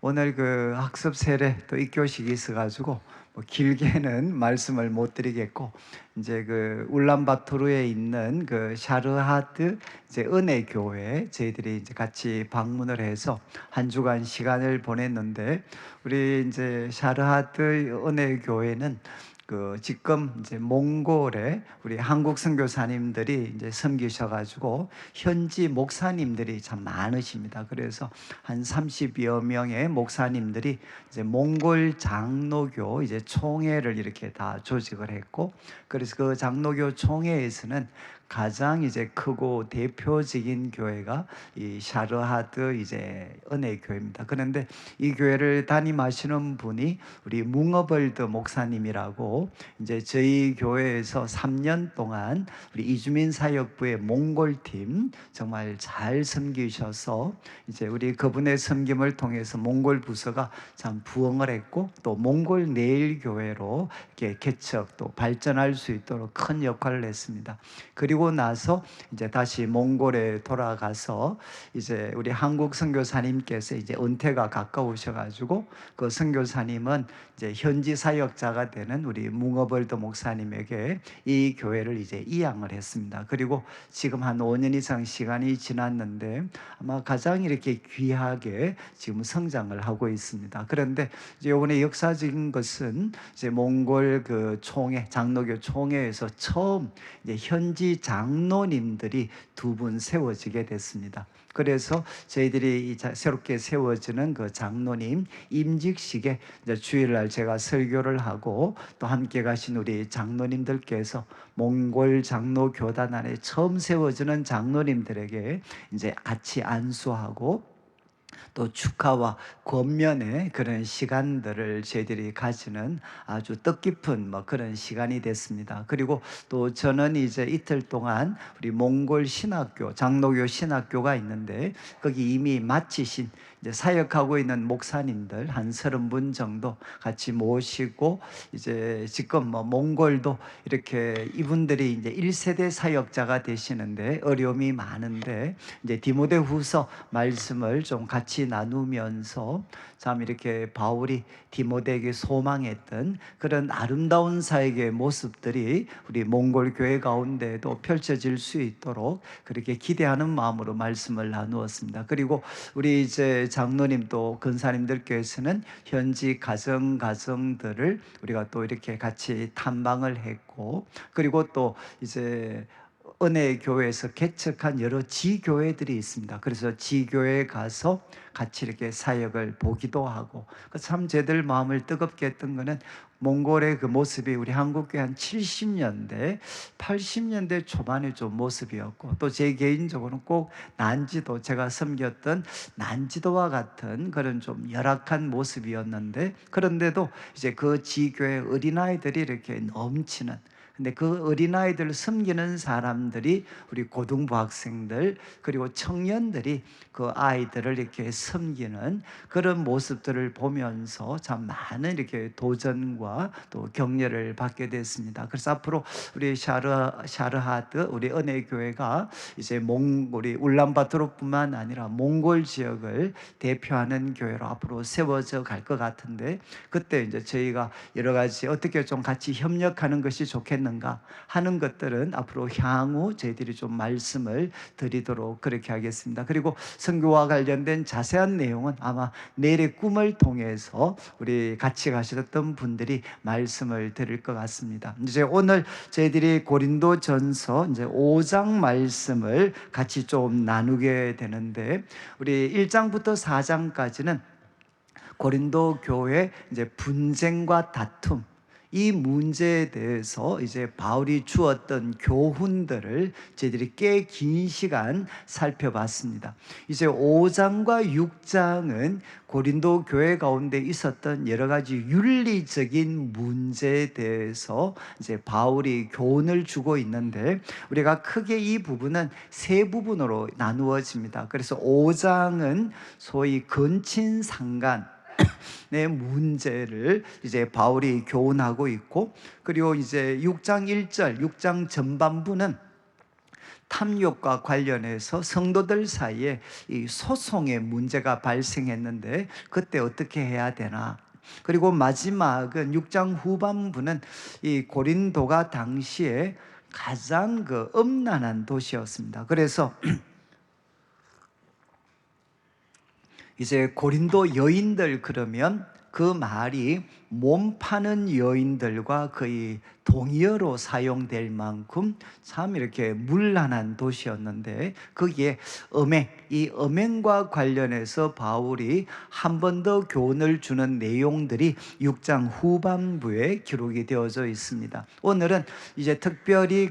D: 오늘 그 학습 세례 또 입교식이 있어가지고 뭐 길게는 말씀을 못 드리겠고 이제 그 울란바토르에 있는 그 샤르하드 이제 은혜 교회 저희들이 이제 같이 방문을 해서 한 주간 시간을 보냈는데 우리 이제 샤르하드 은혜 교회는 그 지금 이제 몽골에 우리 한국 선교사님들이 이제 섬기셔가지고 현지 목사님들이 참 많으십니다. 그래서 한 30여 명의 목사님들이 이제 몽골 장로교 이제 총회를 이렇게 다 조직을 했고, 그래서 그 장로교 총회에서는 가장 이제 크고 대표적인 교회가 이 샤르하드 이제 은혜 교회입니다. 그런데 이 교회를 담임하시는 분이 우리 뭉어벌드 목사님이라고 이제 저희 교회에서 3년 동안 우리 이주민 사역부의 몽골 팀 정말 잘 섬기셔서 이제 우리 그분의 섬김을 통해서 몽골 부서가 참 부흥을 했고 또 몽골 내일 교회로 이렇게 개척 또 발전할 수 있도록 큰 역할을 했습니다. 그리고 나서 이제 다시 몽골에 돌아가서 이제 우리 한국 선교사님께서 이제 은퇴가 가까우셔가지고 그 선교사님은 이제 현지 사역자가 되는 우리 뭉어벌드 목사님에게 이 교회를 이제 이양을 했습니다. 그리고 지금 한 5년 이상 시간이 지났는데 아마 가장 이렇게 귀하게 지금 성장을 하고 있습니다. 그런데 이제 이번에 역사적인 것은 이제 몽골 그 총회 장로교 총회에서 처음 이제 현지 장로님들이 2분 세워지게 됐습니다. 그래서 저희들이 새롭게 세워지는 그 장로님 임직식에 이제 주일날 제가 설교를 하고 또 함께 가신 우리 장로님들께서 몽골 장로 교단 안에 처음 세워지는 장로님들에게 이제 같이 안수하고 또 축하와 권면의 그런 시간들을 저희들이 가지는 아주 뜻깊은 뭐 그런 시간이 됐습니다. 그리고 또 저는 이제 이틀 동안 우리 몽골 신학교 장로교 신학교가 있는데 거기 이미 마치신 이제 사역하고 있는 목사님들 한 30분 정도 같이 모시고 이제 지금 뭐 몽골도 이렇게 이분들이 이제 1세대 사역자가 되시는데 어려움이 많은데 이제 디모데후서 말씀을 좀 같이 나누면서 참 이렇게 바울이 디모데에게 소망했던 그런 아름다운 사역의 모습들이 우리 몽골 교회 가운데도 펼쳐질 수 있도록 그렇게 기대하는 마음으로 말씀을 나누었습니다. 그리고 우리 이제 장로님 또 근사님들께서는 현지 가정들을 우리가 또 이렇게 같이 탐방을 했고 그리고 또 이제 은혜 교회에서 개척한 여러 지교회들이 있습니다. 그래서 지교회에 가서 같이 이렇게 사역을 보기도 하고 참 제들 마음을 뜨겁게 했던 거는 몽골의 그 모습이 우리 한국교회 한 70년대, 80년대 초반의 좀 모습이었고 또 제 개인적으로는 꼭 난지도 제가 섬겼던 난지도와 같은 그런 좀 열악한 모습이었는데 그런데도 이제 그 지교회 어린아이들이 이렇게 넘치는 근데 그 어린아이들을 섬기는 사람들이 우리 고등부 학생들 그리고 청년들이 그 아이들을 이렇게 섬기는 그런 모습들을 보면서 참 많은 이렇게 도전과 또 격려를 받게 됐습니다. 그래서 앞으로 우리 샤르하드 우리 은혜교회가 이제 우리 울란바토르뿐만 아니라 몽골 지역을 대표하는 교회로 앞으로 세워져 갈 것 같은데 그때 이제 저희가 여러 가지 어떻게 좀 같이 협력하는 것이 좋겠는가 하는 것들은 앞으로 향후 저희들이 좀 말씀을 드리도록 그렇게 하겠습니다. 그리고 선교와 관련된 자세한 내용은 아마 내일의 꿈을 통해서 우리 같이 가셨던 분들이 말씀을 드릴 것 같습니다. 이제 오늘 저희들이 고린도전서 이제 5장 말씀을 같이 좀 나누게 되는데 우리 1장부터 4장까지는 고린도 교회 이제 분쟁과 다툼 이 문제에 대해서 이제 바울이 주었던 교훈들을 저희들이 꽤 긴 시간 살펴봤습니다. 이제 5장과 6장은 고린도 교회 가운데 있었던 여러 가지 윤리적인 문제에 대해서 이제 바울이 교훈을 주고 있는데, 우리가 크게 이 부분은 세 부분으로 나누어집니다. 그래서 5장은 소위 근친상간 내 문제를 이제 바울이 교훈하고 있고, 그리고 이제 6장 1절, 6장 전반부는 탐욕과 관련해서 성도들 사이에 이 소송의 문제가 발생했는데 그때 어떻게 해야 되나. 그리고 마지막은 6장 후반부는 이 고린도가 당시에 가장 음란한 도시였습니다. 그래서 이제 고린도 여인들, 그러면 그 말이 몸 파는 여인들과 거의 동의어로 사용될 만큼 참 이렇게 문란한 도시였는데, 거기에 이 음행과 관련해서 바울이 한 번 더 교훈을 주는 내용들이 6장 후반부에 기록이 되어져 있습니다. 오늘은 이제 특별히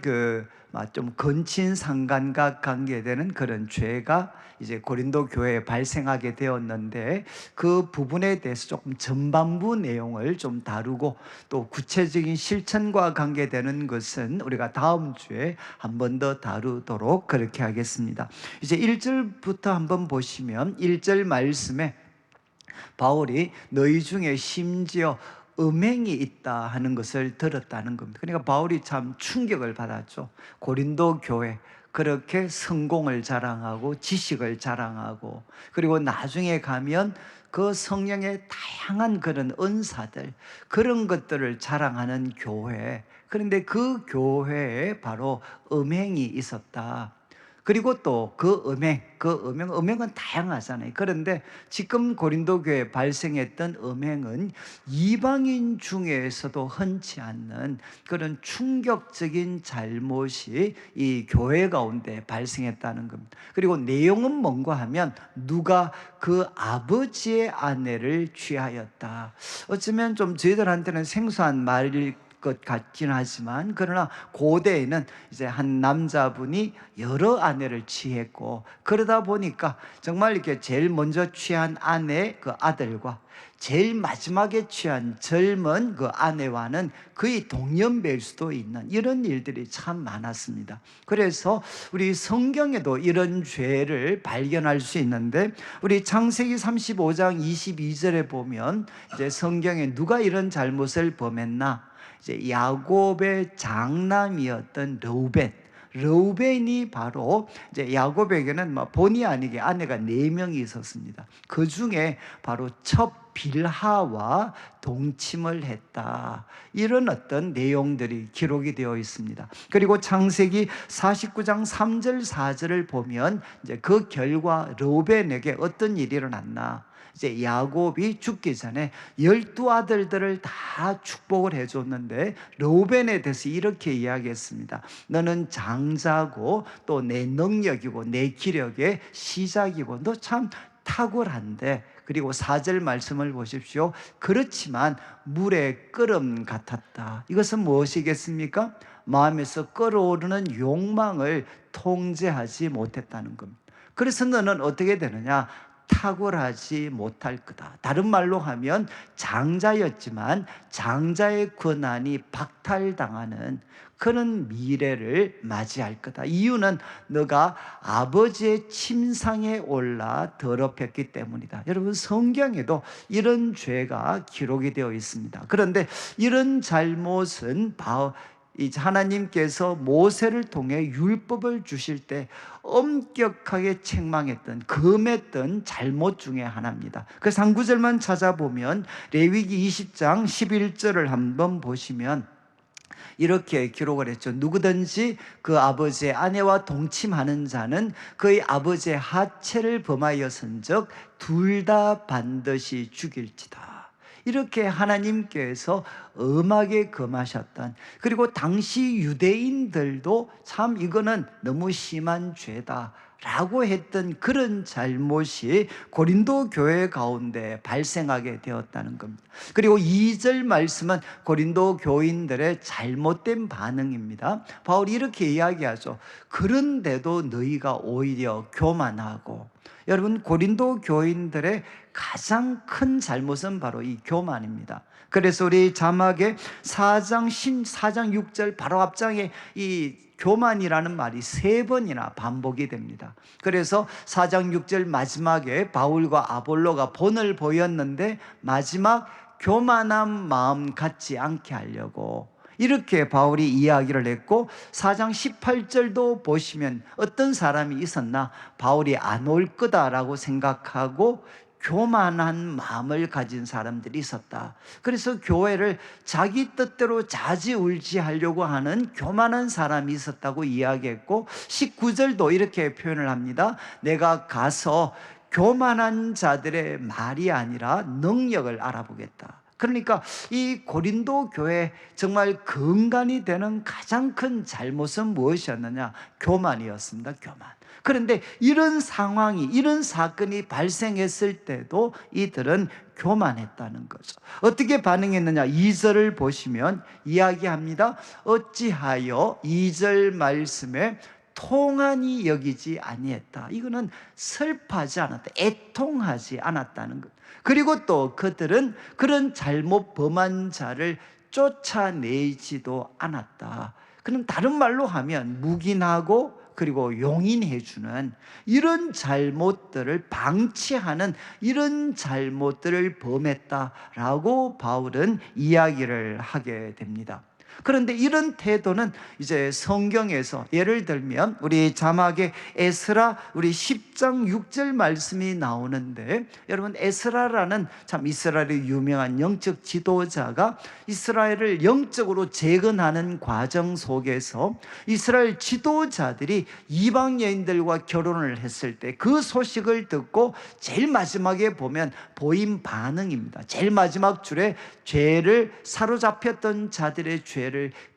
D: 좀 근친상간과 관계되는 그런 죄가 이제 고린도 교회에 발생하게 되었는데, 그 부분에 대해서 조금 전반부 내용을 좀 다루고, 또 구체적인 실천과 관계되는 것은 우리가 다음 주에 한 번 더 다루도록 그렇게 하겠습니다. 이제 1절부터 한번 보시면 1절 말씀에 바울이 너희 중에 심지어 음행이 있다 하는 것을 들었다는 겁니다. 그러니까 바울이 참 충격을 받았죠. 고린도 교회 그렇게 성공을 자랑하고 지식을 자랑하고, 그리고 나중에 가면 그 성령의 다양한 그런 은사들, 그런 것들을 자랑하는 교회, 그런데 그 교회에 바로 음행이 있었다. 그리고 또 음행은 다양하잖아요. 그런데 지금 고린도 교회에 발생했던 음행은 이방인 중에서도 흔치 않는 그런 충격적인 잘못이 이 교회 가운데 발생했다는 겁니다. 그리고 내용은 뭔가 하면 누가 그 아버지의 아내를 취하였다. 어쩌면 좀 저희들한테는 생소한 말일 것 같긴 하지만, 그러나 고대에는 이제 한 남자분이 여러 아내를 취했고, 그러다 보니까 정말 이렇게 제일 먼저 취한 아내 그 아들과 제일 마지막에 취한 젊은 그 아내와는 거의 동년배일 수도 있는 이런 일들이 참 많았습니다. 그래서 우리 성경에도 이런 죄를 발견할 수 있는데, 우리 창세기 35장 22절에 보면 이제 성경에 누가 이런 잘못을 범했나? 이제 야곱의 장남이었던 르우벤이 바로 이제 야곱에게는 본의 아니게 아내가 4명이 있었습니다. 그 중에 바로 첫 빌하와 동침을 했다, 이런 어떤 내용들이 기록이 되어 있습니다. 그리고 창세기 49장 3절 4절을 보면 이제 그 결과 르우벤에게 어떤 일이 일어났나? 이제 야곱이 죽기 전에 12아들들을 다 축복을 해줬는데, 르우벤에 대해서 이렇게 이야기했습니다. 너는 장자고 또 내 능력이고 내 기력의 시작이고 너 참 탁월한데, 그리고 4절 말씀을 보십시오. 그렇지만 물의 끓음 같았다. 이것은 무엇이겠습니까? 마음에서 끓어오르는 욕망을 통제하지 못했다는 겁니다. 그래서 너는 어떻게 되느냐? 탁월하지 못할 거다. 다른 말로 하면 장자였지만 장자의 권한이 박탈당하는 그런 미래를 맞이할 거다. 이유는 너가 아버지의 침상에 올라 더럽혔기 때문이다. 여러분, 성경에도 이런 죄가 기록이 되어 있습니다. 그런데 이런 잘못은 하나님께서 모세를 통해 율법을 주실 때 엄격하게 책망했던, 금했던 잘못 중에 하나입니다. 그래서 한 구절만 찾아보면 레위기 20장 11절을 한번 보시면 이렇게 기록을 했죠. 누구든지 그 아버지의 아내와 동침하는 자는 그의 아버지의 하체를 범하였은즉 둘 다 반드시 죽일지다. 이렇게 하나님께서 엄하게 금하셨던, 그리고 당시 유대인들도 참 이거는 너무 심한 죄다 라고 했던 그런 잘못이 고린도 교회 가운데 발생하게 되었다는 겁니다. 그리고 2절 말씀은 고린도 교인들의 잘못된 반응입니다. 바울이 이렇게 이야기하죠. 그런데도 너희가 오히려 교만하고. 여러분, 고린도 교인들의 가장 큰 잘못은 바로 이 교만입니다. 그래서 우리 자막에 4장 6절 바로 앞장에 이 교만이라는 말이 3번이나 반복이 됩니다. 그래서 4장 6절 마지막에 바울과 아볼로가 본을 보였는데 마지막 교만한 마음 갖지 않게 하려고 이렇게 바울이 이야기를 했고, 4장 18절도 보시면 어떤 사람이 있었나? 바울이 안 올 거다라고 생각하고 교만한 마음을 가진 사람들이 있었다. 그래서 교회를 자기 뜻대로 좌지우지하려고 하는 교만한 사람이 있었다고 이야기했고, 19절도 이렇게 표현을 합니다. 내가 가서 교만한 자들의 말이 아니라 능력을 알아보겠다. 그러니까 이 고린도 교회 정말 근간이 되는 가장 큰 잘못은 무엇이었느냐? 교만이었습니다. 교만. 그런데 이런 상황이, 이런 사건이 발생했을 때도 이들은 교만했다는 거죠. 어떻게 반응했느냐? 2절을 보시면 이야기합니다. 어찌하여 2절 말씀에 통한이 여기지 아니했다. 이거는 슬퍼하지 않았다. 애통하지 않았다는 것. 그리고 또 그들은 그런 잘못 범한 자를 쫓아내지도 않았다. 그럼 다른 말로 하면 묵인하고 그리고 용인해주는 이런 잘못들을 방치하는 이런 잘못들을 범했다라고 바울은 이야기를 하게 됩니다. 그런데 이런 태도는 이제 성경에서 예를 들면 우리 자막에 에스라 우리 10장 6절 말씀이 나오는데, 여러분 에스라라는 참 이스라엘의 유명한 영적 지도자가 이스라엘을 영적으로 재건하는 과정 속에서 이스라엘 지도자들이 이방 여인들과 결혼을 했을 때 그 소식을 듣고 제일 마지막에 보면 보인 반응입니다. 제일 마지막 줄에 죄를 사로잡혔던 자들의 죄를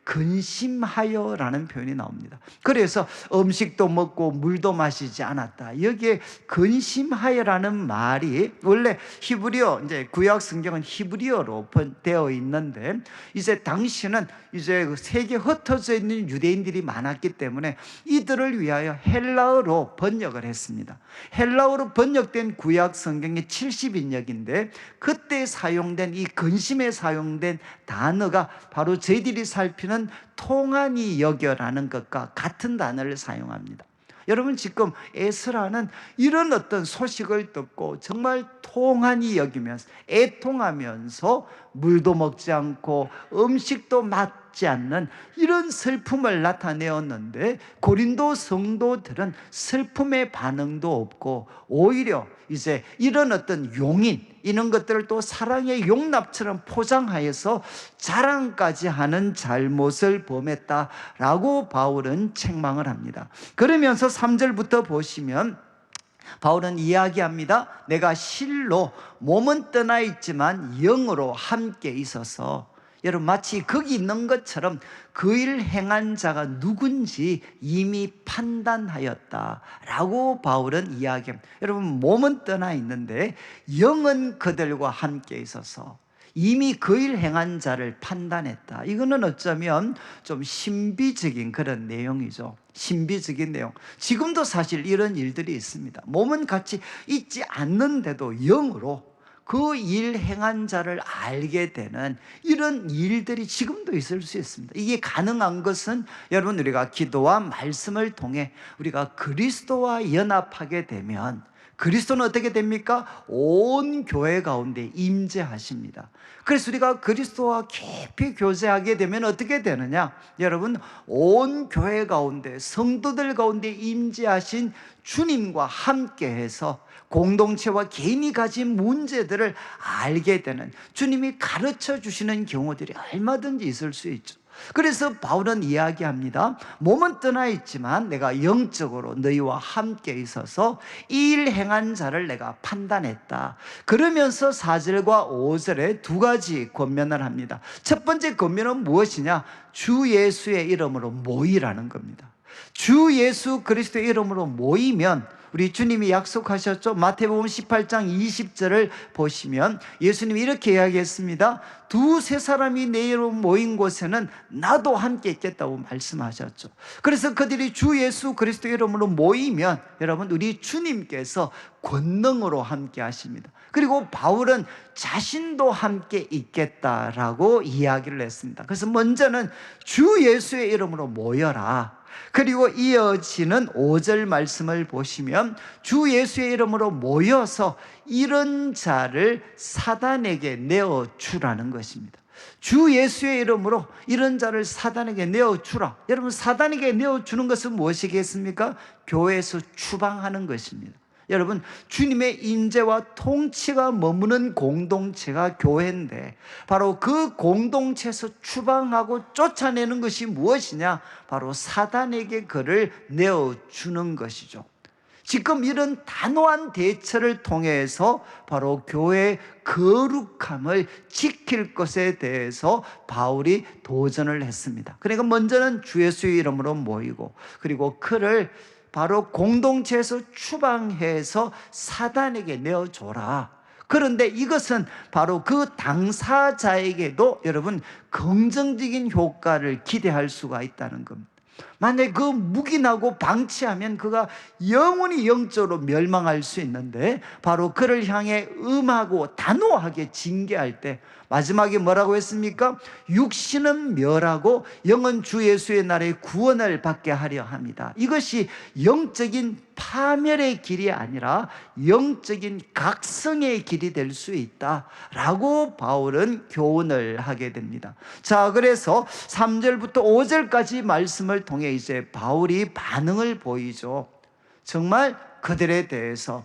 D: 근심하여라는 표현이 나옵니다. 그래서 음식도 먹고 물도 마시지 않았다. 여기에 근심하여라는 말이 원래 히브리어, 이제 구약 성경은 히브리어로 되어 있는데, 이제 당시는 이제 세계 흩어져 있는 유대인들이 많았기 때문에 이들을 위하여 헬라어로 번역을 했습니다. 헬라어로 번역된 구약 성경이 70인역인데 그때 사용된 이 근심에 사용된 단어가 바로 저희들이 살피는 통한이 여겨라는 것과 같은 단어를 사용합니다. 여러분, 지금 에스라는 이런 어떤 소식을 듣고 정말 통한이 여기면서 애통하면서 물도 먹지 않고 음식도 맞지 않는 이런 슬픔을 나타내었는데, 고린도 성도들은 슬픔의 반응도 없고 오히려 이제 이런 어떤 용인 이런 것들을 또 사랑의 용납처럼 포장하여서 자랑까지 하는 잘못을 범했다라고 바울은 책망을 합니다. 그러면서 3절부터 보시면 바울은 이야기합니다. 내가 실로 몸은 떠나 있지만 영으로 함께 있어서, 여러분 마치 거기 있는 것처럼 그 일 행한 자가 누군지 이미 판단하였다라고 바울은 이야기합니다. 여러분, 몸은 떠나 있는데 영은 그들과 함께 있어서 이미 그 일 행한 자를 판단했다. 이거는 어쩌면 좀 신비적인 그런 내용이죠. 신비적인 내용. 지금도 사실 이런 일들이 있습니다. 몸은 같이 있지 않는데도 영으로 그 일 행한 자를 알게 되는 이런 일들이 지금도 있을 수 있습니다. 이게 가능한 것은 여러분, 우리가 기도와 말씀을 통해 우리가 그리스도와 연합하게 되면, 그리스도는 어떻게 됩니까? 온 교회 가운데 임재하십니다. 그래서 우리가 그리스도와 깊이 교제하게 되면 어떻게 되느냐? 여러분, 온 교회 가운데 성도들 가운데 임재하신 주님과 함께해서 공동체와 개인이 가진 문제들을 알게 되는, 주님이 가르쳐 주시는 경우들이 얼마든지 있을 수 있죠. 그래서 바울은 이야기합니다. 몸은 떠나 있지만 내가 영적으로 너희와 함께 있어서 이 일 행한 자를 내가 판단했다. 그러면서 4절과 5절에 두 가지 권면을 합니다. 첫 번째 권면은 무엇이냐? 주 예수의 이름으로 모이라는 겁니다. 주 예수 그리스도의 이름으로 모이면 우리 주님이 약속하셨죠. 마태복음 18장 20절을 보시면 예수님이 이렇게 이야기했습니다. 두세 사람이 내 이름으로 모인 곳에는 나도 함께 있겠다고 말씀하셨죠. 그래서 그들이 주 예수 그리스도의 이름으로 모이면 여러분 우리 주님께서 권능으로 함께 하십니다. 그리고 바울은 자신도 함께 있겠다라고 이야기를 했습니다. 그래서 먼저는 주 예수의 이름으로 모여라. 그리고 이어지는 5절 말씀을 보시면 주 예수의 이름으로 모여서 이런 자를 사단에게 내어주라는 것입니다. 주 예수의 이름으로 이런 자를 사단에게 내어주라. 여러분, 사단에게 내어주는 것은 무엇이겠습니까? 교회에서 추방하는 것입니다. 여러분, 주님의 임재와 통치가 머무는 공동체가 교회인데 바로 그 공동체에서 추방하고 쫓아내는 것이 무엇이냐? 바로 사단에게 그를 내어주는 것이죠. 지금 이런 단호한 대처를 통해서 바로 교회의 거룩함을 지킬 것에 대해서 바울이 도전을 했습니다. 그러니까 먼저는 주 예수의 이름으로 모이고, 그리고 그를 바로 공동체에서 추방해서 사단에게 내어줘라. 그런데 이것은 바로 그 당사자에게도 여러분 긍정적인 효과를 기대할 수가 있다는 겁니다. 만약에 그 묵인하고 방치하면 그가 영원히 영적으로 멸망할 수 있는데 바로 그를 향해 음하고 단호하게 징계할 때 마지막에 뭐라고 했습니까? 육신은 멸하고 영은 주 예수의 날에 구원을 받게 하려 합니다. 이것이 영적인 파멸의 길이 아니라 영적인 각성의 길이 될 수 있다라고 바울은 교훈을 하게 됩니다. 자, 그래서 3절부터 5절까지 말씀을 통해 이제 바울이 반응을 보이죠. 정말 그들에 대해서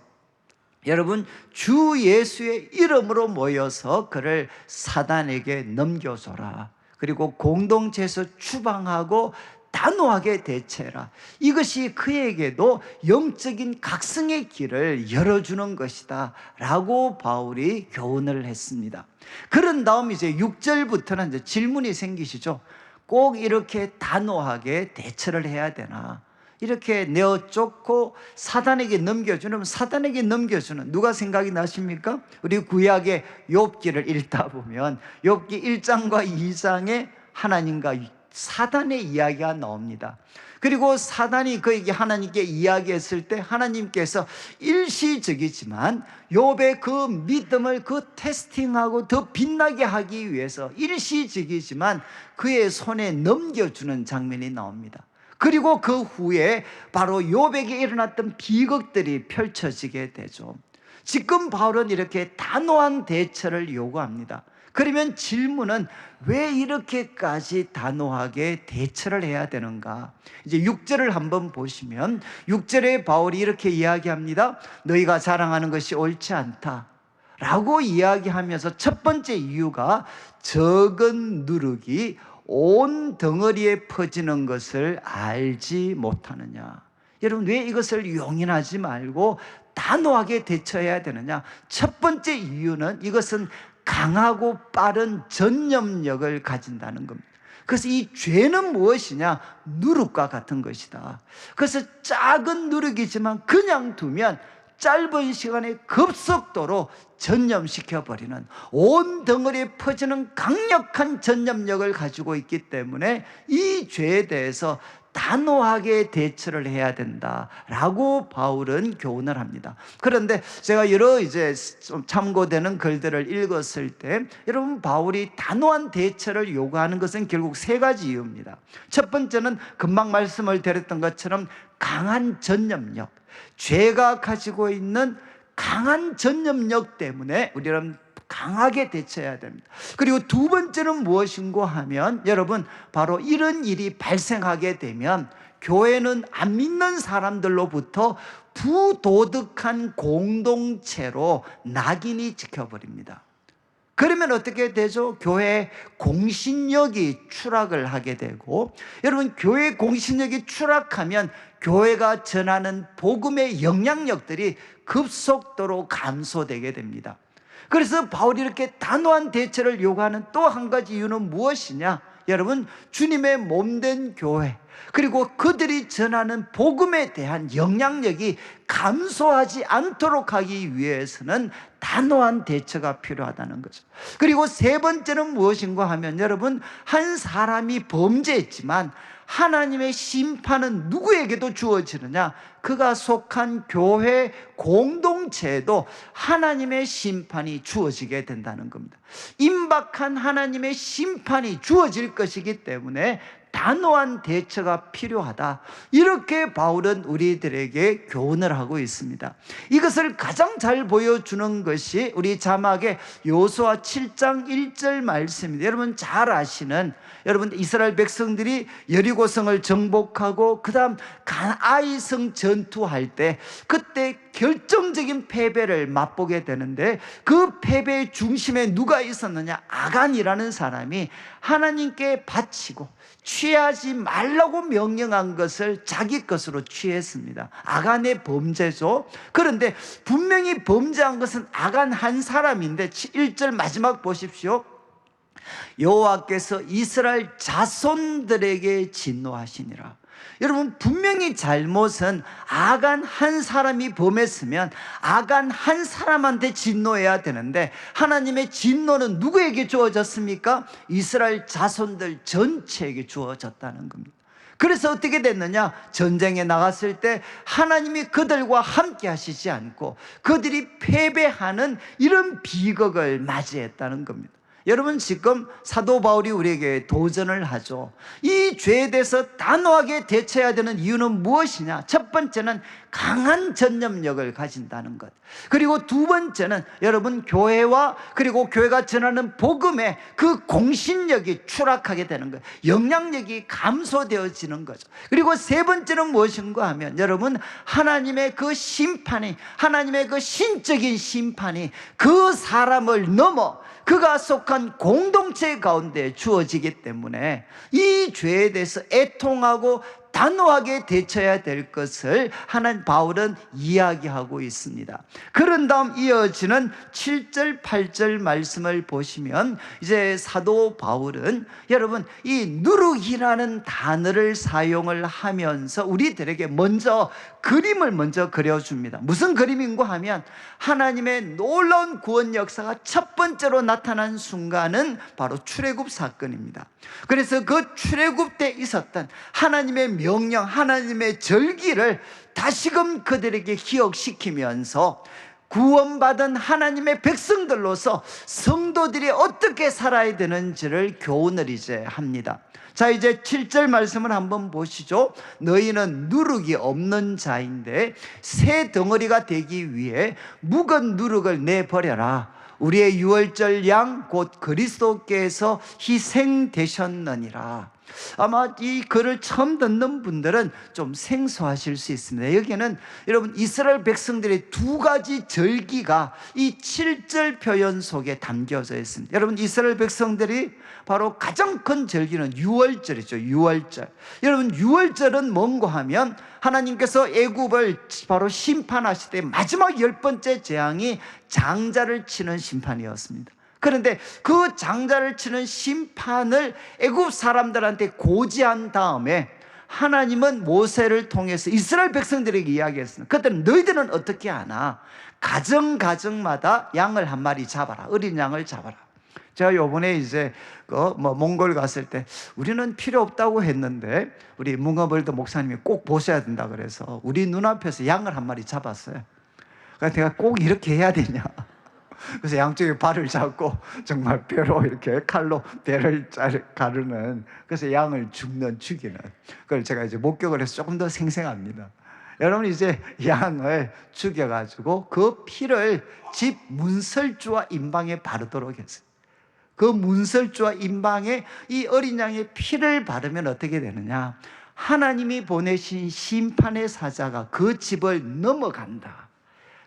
D: 여러분, 주 예수의 이름으로 모여서 그를 사단에게 넘겨줘라. 그리고 공동체에서 추방하고 단호하게 대체해라. 이것이 그에게도 영적인 각성의 길을 열어주는 것이다 라고 바울이 교훈을 했습니다. 그런 다음 이제 6절부터는 이제 질문이 생기시죠. 꼭 이렇게 단호하게 대처를 해야 되나? 이렇게 내어쫓고 사단에게 넘겨주는, 사단에게 넘겨주는 누가 생각이 나십니까? 우리 구약의 욥기를 읽다 보면 욥기 1장과 2장에 하나님과 사단의 이야기가 나옵니다. 그리고 사단이 그에게 하나님께 이야기했을 때 하나님께서 일시적이지만 욥의 그 믿음을 그 테스팅하고 더 빛나게 하기 위해서 일시적이지만 그의 손에 넘겨주는 장면이 나옵니다. 그리고 그 후에 바로 욥에게 일어났던 비극들이 펼쳐지게 되죠. 지금 바울은 이렇게 단호한 대처를 요구합니다. 그러면 질문은 왜 이렇게까지 단호하게 대처를 해야 되는가? 이제 6절을 한번 보시면 6절에 바울이 이렇게 이야기합니다. 너희가 자랑하는 것이 옳지 않다 라고 이야기하면서 첫 번째 이유가 적은 누룩이 온 덩어리에 퍼지는 것을 알지 못하느냐. 여러분, 왜 이것을 용인하지 말고 단호하게 대처해야 되느냐? 첫 번째 이유는 이것은 강하고 빠른 전념력을 가진다는 겁니다. 그래서 이 죄는 무엇이냐? 누룩과 같은 것이다. 그래서 작은 누룩이지만 그냥 두면 짧은 시간에 급속도로 전염시켜버리는, 온 덩어리에 퍼지는 강력한 전염력을 가지고 있기 때문에 이 죄에 대해서 단호하게 대처를 해야 된다라고 바울은 교훈을 합니다. 그런데 제가 여러 이제 좀 참고되는 글들을 읽었을 때 여러분, 바울이 단호한 대처를 요구하는 것은 결국 세 가지 이유입니다. 첫 번째는 금방 말씀을 드렸던 것처럼 강한 전염력, 죄가 가지고 있는 강한 전염력 때문에 우리는 강하게 대처해야 됩니다. 그리고 두 번째는 무엇인가 하면 여러분, 바로 이런 일이 발생하게 되면 교회는 안 믿는 사람들로부터 부도덕한 공동체로 낙인이 찍혀버립니다. 그러면 어떻게 되죠? 교회의 공신력이 추락을 하게 되고, 여러분, 교회의 공신력이 추락하면 교회가 전하는 복음의 영향력들이 급속도로 감소되게 됩니다. 그래서 바울이 이렇게 단호한 대처를 요구하는 또 한 가지 이유는 무엇이냐? 여러분 주님의 몸된 교회, 그리고 그들이 전하는 복음에 대한 영향력이 감소하지 않도록 하기 위해서는 단호한 대처가 필요하다는 거죠. 그리고 세 번째는 무엇인가 하면, 여러분 한 사람이 범죄했지만 하나님의 심판은 누구에게도 주어지느냐? 그가 속한 교회 공동체에도 하나님의 심판이 주어지게 된다는 겁니다. 임박한 하나님의 심판이 주어질 것이기 때문에 단호한 대처가 필요하다, 이렇게 바울은 우리들에게 교훈을 하고 있습니다. 이것을 가장 잘 보여주는 것이 우리 자막의 여호수아 7장 1절 말씀입니다. 여러분 잘 아시는, 여러분 이스라엘 백성들이 여리고성을 정복하고 그 다음 아이성 전투할 때, 그때 결정적인 패배를 맛보게 되는데, 그 패배의 중심에 누가 있었느냐? 아간이라는 사람이 하나님께 바치고 취하지 말라고 명령한 것을 자기 것으로 취했습니다. 아간의 범죄죠. 그런데 분명히 범죄한 것은 아간 한 사람인데 1절 마지막 보십시오. 여호와께서 이스라엘 자손들에게 진노하시니라. 여러분 분명히 잘못은 아간 한 사람이 범했으면 아간 한 사람한테 진노해야 되는데, 하나님의 진노는 누구에게 주어졌습니까? 이스라엘 자손들 전체에게 주어졌다는 겁니다. 그래서 어떻게 됐느냐? 전쟁에 나갔을 때 하나님이 그들과 함께 하시지 않고 그들이 패배하는 이런 비극을 맞이했다는 겁니다. 여러분 지금 사도 바울이 우리에게 도전을 하죠. 이 죄에 대해서 단호하게 대처해야 되는 이유는 무엇이냐? 첫 번째는 강한 전념력을 가진다는 것. 그리고 두 번째는 여러분 교회와, 그리고 교회가 전하는 복음의 그 공신력이 추락하게 되는 것, 영향력이 감소되어지는 거죠. 그리고 세 번째는 무엇인가 하면, 여러분 하나님의 그 심판이, 하나님의 그 신적인 심판이 그 사람을 넘어 그가 속한 공동체 가운데 주어지기 때문에 이 죄에 대해서 애통하고 단호하게 대처해야 될 것을 바울은 이야기하고 있습니다. 그런 다음 이어지는 7절 8절 말씀을 보시면, 이제 사도 바울은 여러분 이 누룩이라는 단어를 사용을 하면서 우리들에게 먼저 그림을 먼저 그려줍니다. 무슨 그림인가 하면, 하나님의 놀라운 구원 역사가 첫 번째로 나타난 순간은 바로 출애굽 사건입니다. 그래서 그 출애굽 때 있었던 하나님의 명령, 하나님의 절기를 다시금 그들에게 기억시키면서 구원받은 하나님의 백성들로서 성도들이 어떻게 살아야 되는지를 교훈을 이제 합니다. 자, 이제 7절 말씀을 한번 보시죠. 너희는 누룩이 없는 자인데 새 덩어리가 되기 위해 묵은 누룩을 내버려라. 우리의 유월절 양 곧 그리스도께서 희생되셨느니라. 아마 이 글을 처음 듣는 분들은 좀 생소하실 수 있습니다. 여기는 여러분 이스라엘 백성들의 두 가지 절기가 이 7절 표현 속에 담겨져 있습니다. 여러분 이스라엘 백성들이 바로 가장 큰 절기는 유월절이죠. 유월절. 여러분 유월절은 뭔가 하면, 하나님께서 애굽을 바로 심판하실 때 마지막 10번째 재앙이 장자를 치는 심판이었습니다. 그런데 그 장자를 치는 심판을 애굽 사람들한테 고지한 다음에 하나님은 모세를 통해서 이스라엘 백성들에게 이야기했습니다. 그때는 너희들은 어떻게 하나? 가정마다 양을 한 마리 잡아라. 어린 양을 잡아라. 제가 요번에 이제 몽골 갔을 때 우리는 필요 없다고 했는데 우리 뭉어벌드 목사님이 꼭 보셔야 된다 그래서 우리 눈앞에서 양을 한 마리 잡았어요. 그러니까 내가 꼭 이렇게 해야 되냐? 그래서 양쪽에 발을 잡고 정말 뼈로 이렇게 칼로 배를 가르는, 그래서 양을 죽이는 그걸 제가 이제 목격을 해서 조금 더 생생합니다. 여러분 이제 양을 죽여가지고 그 피를 집 문설주와 임방에 바르도록 했어요. 그 문설주와 임방에 이 어린 양의 피를 바르면 어떻게 되느냐? 하나님이 보내신 심판의 사자가 그 집을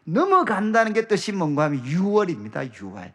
D: 넘어간다는 게 뜻이 뭔가 하면 6월입니다. 6월.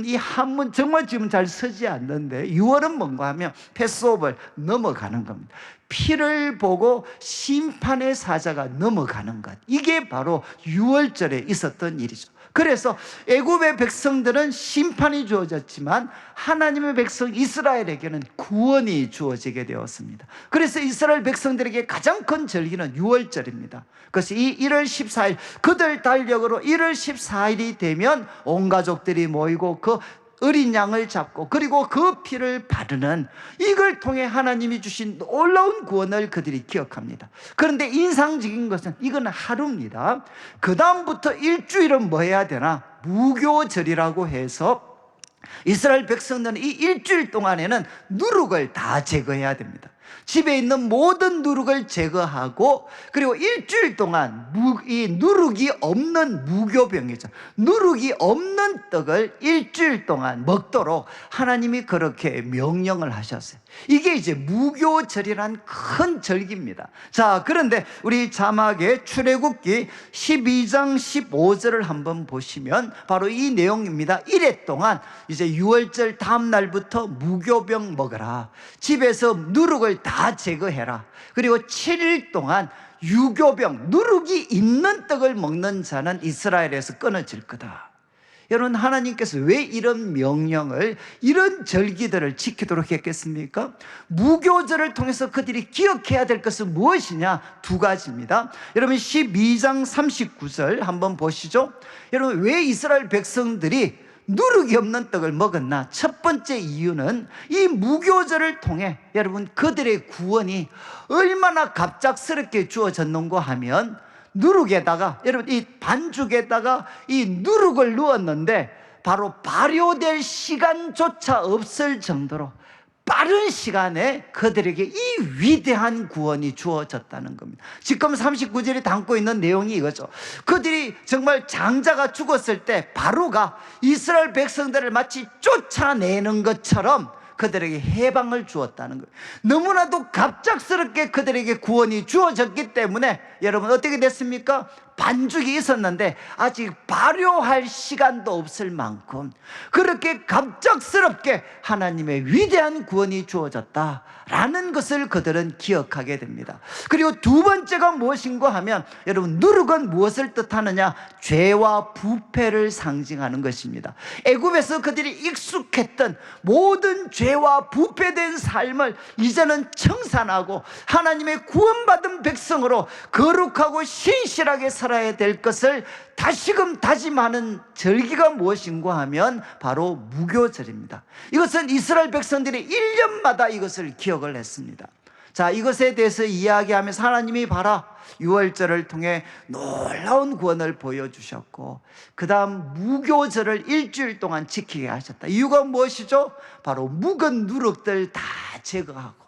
D: 이 한문 정말 지금 잘 쓰지 않는데 6월은 뭔가 하면 패스오버, 넘어가는 겁니다. 피를 보고 심판의 사자가 넘어가는 것, 이게 바로 유월절에 있었던 일이죠. 그래서 애굽의 백성들은 심판이 주어졌지만 하나님의 백성 이스라엘에게는 구원이 주어지게 되었습니다. 그래서 이스라엘 백성들에게 가장 큰 절기는 유월절입니다. 그래서 이 1월 14일, 그들 달력으로 1월 14일이 되면 온 가족들이 모이고 그 어린 양을 잡고 그리고 그 피를 바르는, 이걸 통해 하나님이 주신 놀라운 구원을 그들이 기억합니다. 그런데 인상적인 것은 이건 하루입니다. 그 다음부터 일주일은 뭐 해야 되나? 무교절이라고 해서 이스라엘 백성들은 이 일주일 동안에는 누룩을 다 제거해야 됩니다. 집에 있는 모든 누룩을 제거하고, 그리고 일주일 동안 이 누룩이 없는 무교병이죠. 누룩이 없는 떡을 일주일 동안 먹도록 하나님이 그렇게 명령을 하셨어요. 이게 이제 무교절이란 큰 절기입니다. 자, 그런데 우리 자막에 출애굽기 12장 15절을 한번 보시면 바로 이 내용입니다. 1회 동안 이제 유월절 다음 날부터 무교병 먹어라. 집에서 누룩을 다 제거해라. 그리고 7일 동안 유교병, 누룩이 있는 떡을 먹는 자는 이스라엘에서 끊어질 거다. 여러분, 하나님께서 왜 이런 명령을, 이런 절기들을 지키도록 했겠습니까? 무교절을 통해서 그들이 기억해야 될 것은 무엇이냐? 두 가지입니다. 여러분, 12장 39절 한번 보시죠. 여러분, 왜 이스라엘 백성들이 누룩이 없는 떡을 먹었나? 첫 번째 이유는 이 무교절을 통해 여러분, 그들의 구원이 얼마나 갑작스럽게 주어졌는가 하면, 누룩에다가, 여러분, 이 반죽에다가 이 누룩을 넣었는데 바로 발효될 시간조차 없을 정도로 빠른 시간에 그들에게 이 위대한 구원이 주어졌다는 겁니다. 지금 39절이 담고 있는 내용이 이거죠. 그들이 정말 장자가 죽었을 때 바로가 이스라엘 백성들을 마치 쫓아내는 것처럼 그들에게 해방을 주었다는 거예요. 너무나도 갑작스럽게 그들에게 구원이 주어졌기 때문에 여러분, 어떻게 됐습니까? 반죽이 있었는데 아직 발효할 시간도 없을 만큼 그렇게 갑작스럽게 하나님의 위대한 구원이 주어졌다라는 것을 그들은 기억하게 됩니다. 그리고 두 번째가 무엇인가 하면, 여러분, 누룩은 무엇을 뜻하느냐? 죄와 부패를 상징하는 것입니다. 애굽에서 그들이 익숙했던 모든 죄와 부패된 삶을 이제는 청산하고 하나님의 구원받은 백성으로 거룩하고 신실하게 살아야 될 것을 다시금 다짐하는 절기가 무엇인가 하면 바로 무교절입니다. 이것은 이스라엘 백성들이 1년마다 이것을 기억을 했습니다. 자, 이것에 대해서 이야기하면서 하나님이 봐라, 유월절을 통해 놀라운 구원을 보여주셨고 그 다음 무교절을 일주일 동안 지키게 하셨다. 이유가 무엇이죠? 바로 묵은 누룩들 다 제거하고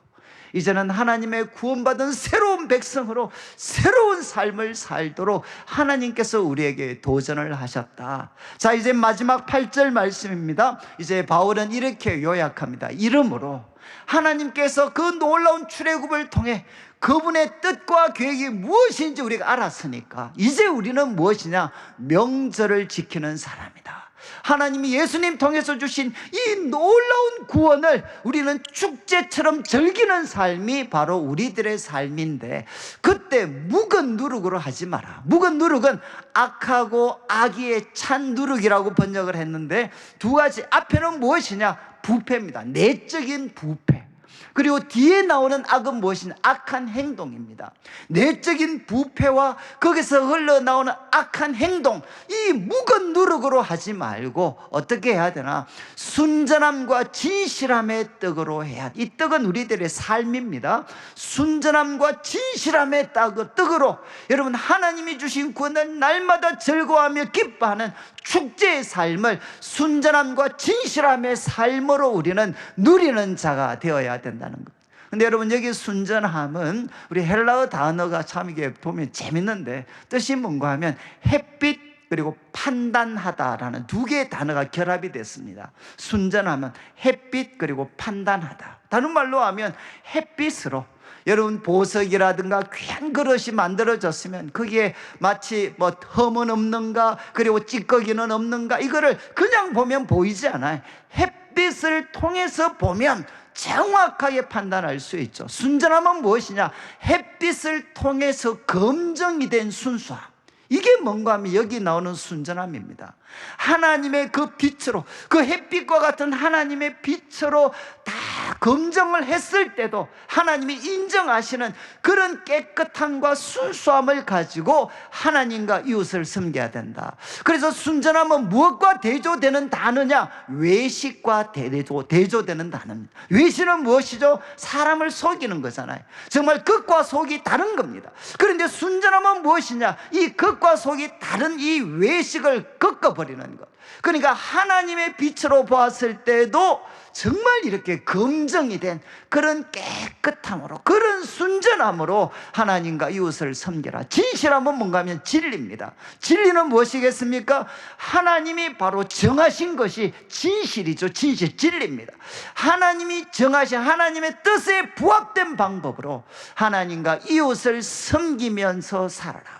D: 이제는 하나님의 구원받은 새로운 백성으로 새로운 삶을 살도록 하나님께서 우리에게 도전을 하셨다. 자, 이제 마지막 8절 말씀입니다. 이제 바울은 이렇게 요약합니다. 이러므로 하나님께서 그 놀라운 출애굽을 통해 그분의 뜻과 계획이 무엇인지 우리가 알았으니까 이제 우리는 무엇이냐? 명절을 지키는 사람이다. 하나님이 예수님 통해서 주신 이 놀라운 구원을 우리는 축제처럼 즐기는 삶이 바로 우리들의 삶인데, 그때 묵은 누룩으로 하지 마라. 묵은 누룩은 악하고 악의에 찬 누룩이라고 번역을 했는데, 두 가지, 앞에는 무엇이냐? 부패입니다. 내적인 부패. 그리고 뒤에 나오는 악은 무엇이냐? 악한 행동입니다. 내적인 부패와 거기서 흘러나오는 악한 행동, 이 묵은 누룩으로 하지 말고 어떻게 해야 되나? 순전함과 진실함의 떡으로 해야 돼. 이 떡은 우리들의 삶입니다. 순전함과 진실함의 떡으로 여러분, 하나님이 주신 구원을 날마다 즐거워하며 기뻐하는 축제의 삶을 순전함과 진실함의 삶으로 우리는 누리는 자가 되어야 된다는 것. 근데 여러분, 여기 순전함은 우리 헬라어 단어가 참 이게 보면 재밌는데 뜻이 뭔가 하면 햇빛 그리고 판단하다라는 두 개의 단어가 결합이 됐습니다. 순전함은 햇빛 그리고 판단하다. 다른 말로 하면 햇빛으로 여러분, 보석이라든가 귀한 그릇이 만들어졌으면 거기에 마치 뭐 흠은 없는가 그리고 찌꺼기는 없는가, 이거를 그냥 보면 보이지 않아요. 햇빛을 통해서 보면 정확하게 판단할 수 있죠. 순전함은 무엇이냐? 햇빛을 통해서 검증이 된 순수함. 이게 뭔가 하면 여기 나오는 순전함입니다. 하나님의 그 빛으로, 그 햇빛과 같은 하나님의 빛으로 다 검증을 했을 때도 하나님이 인정하시는 그런 깨끗함과 순수함을 가지고 하나님과 이웃을 섬겨야 된다. 그래서 순전함은 무엇과 대조되는 단어냐? 외식과 대조되는 단어입니다. 외식은 무엇이죠? 사람을 속이는 거잖아요. 정말 겉과 속이 다른 겁니다. 그런데 순전함은 무엇이냐? 이 겉과 속이 다른 이 외식을 꺾어버리는 것. 그러니까 하나님의 빛으로 보았을 때도 정말 이렇게 검증이 된 그런 깨끗함으로, 그런 순전함으로 하나님과 이웃을 섬겨라. 진실함은 뭔가 하면 진리입니다. 진리는 무엇이겠습니까? 하나님이 바로 정하신 것이 진실이죠. 진실, 진리입니다. 하나님이 정하신 하나님의 뜻에 부합된 방법으로 하나님과 이웃을 섬기면서 살아라.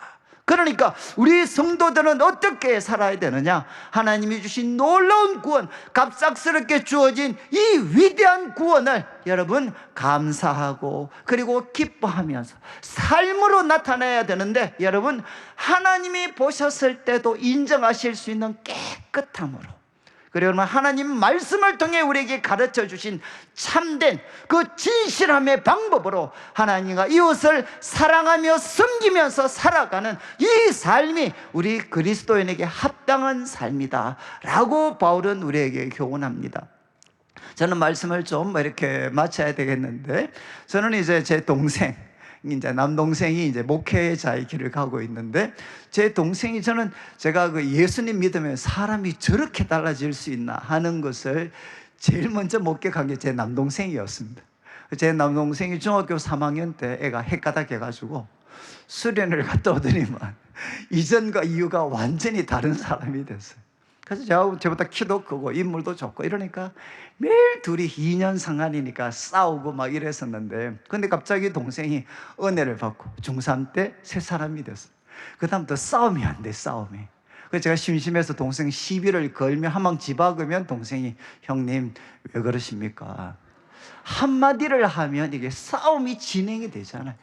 D: 그러니까 우리 성도들은 어떻게 살아야 되느냐? 하나님이 주신 놀라운 구원, 갑작스럽게 주어진 이 위대한 구원을 여러분 감사하고 그리고 기뻐하면서 삶으로 나타내야 되는데, 여러분 하나님이 보셨을 때도 인정하실 수 있는 깨끗함으로, 그리고 하나님 말씀을 통해 우리에게 가르쳐 주신 참된 그 진실함의 방법으로 하나님과 이웃을 사랑하며 섬기면서 살아가는 이 삶이 우리 그리스도인에게 합당한 삶이다 라고 바울은 우리에게 교훈합니다. 저는 말씀을 좀 이렇게 마쳐야 되겠는데, 저는 이제 제 동생, 이제 남동생이 이제 목회자의 길을 가고 있는데, 제 동생이, 제가 그 예수님 믿으면 사람이 저렇게 달라질 수 있나 하는 것을 제일 먼저 목격한 게 제 남동생이었습니다. 제 남동생이 중학교 3학년 때 애가 헷가닥해가지고 수련을 갔다 오더니만 이전과 이후가 완전히 다른 사람이 됐어요. 그래서 저보다 키도 크고 인물도 좋고 이러니까 매일 둘이 2년 상간이니까 싸우고 막 이랬었는데, 근데 갑자기 동생이 은혜를 받고 중3 때 새 사람이 됐어요. 그 다음부터 싸움이 안 돼, 싸움이. 그래서 제가 심심해서 동생 시비를 걸면, 한방 집박으면 동생이, 형님 왜 그러십니까? 한마디를 하면 이게 싸움이 진행이 되잖아요.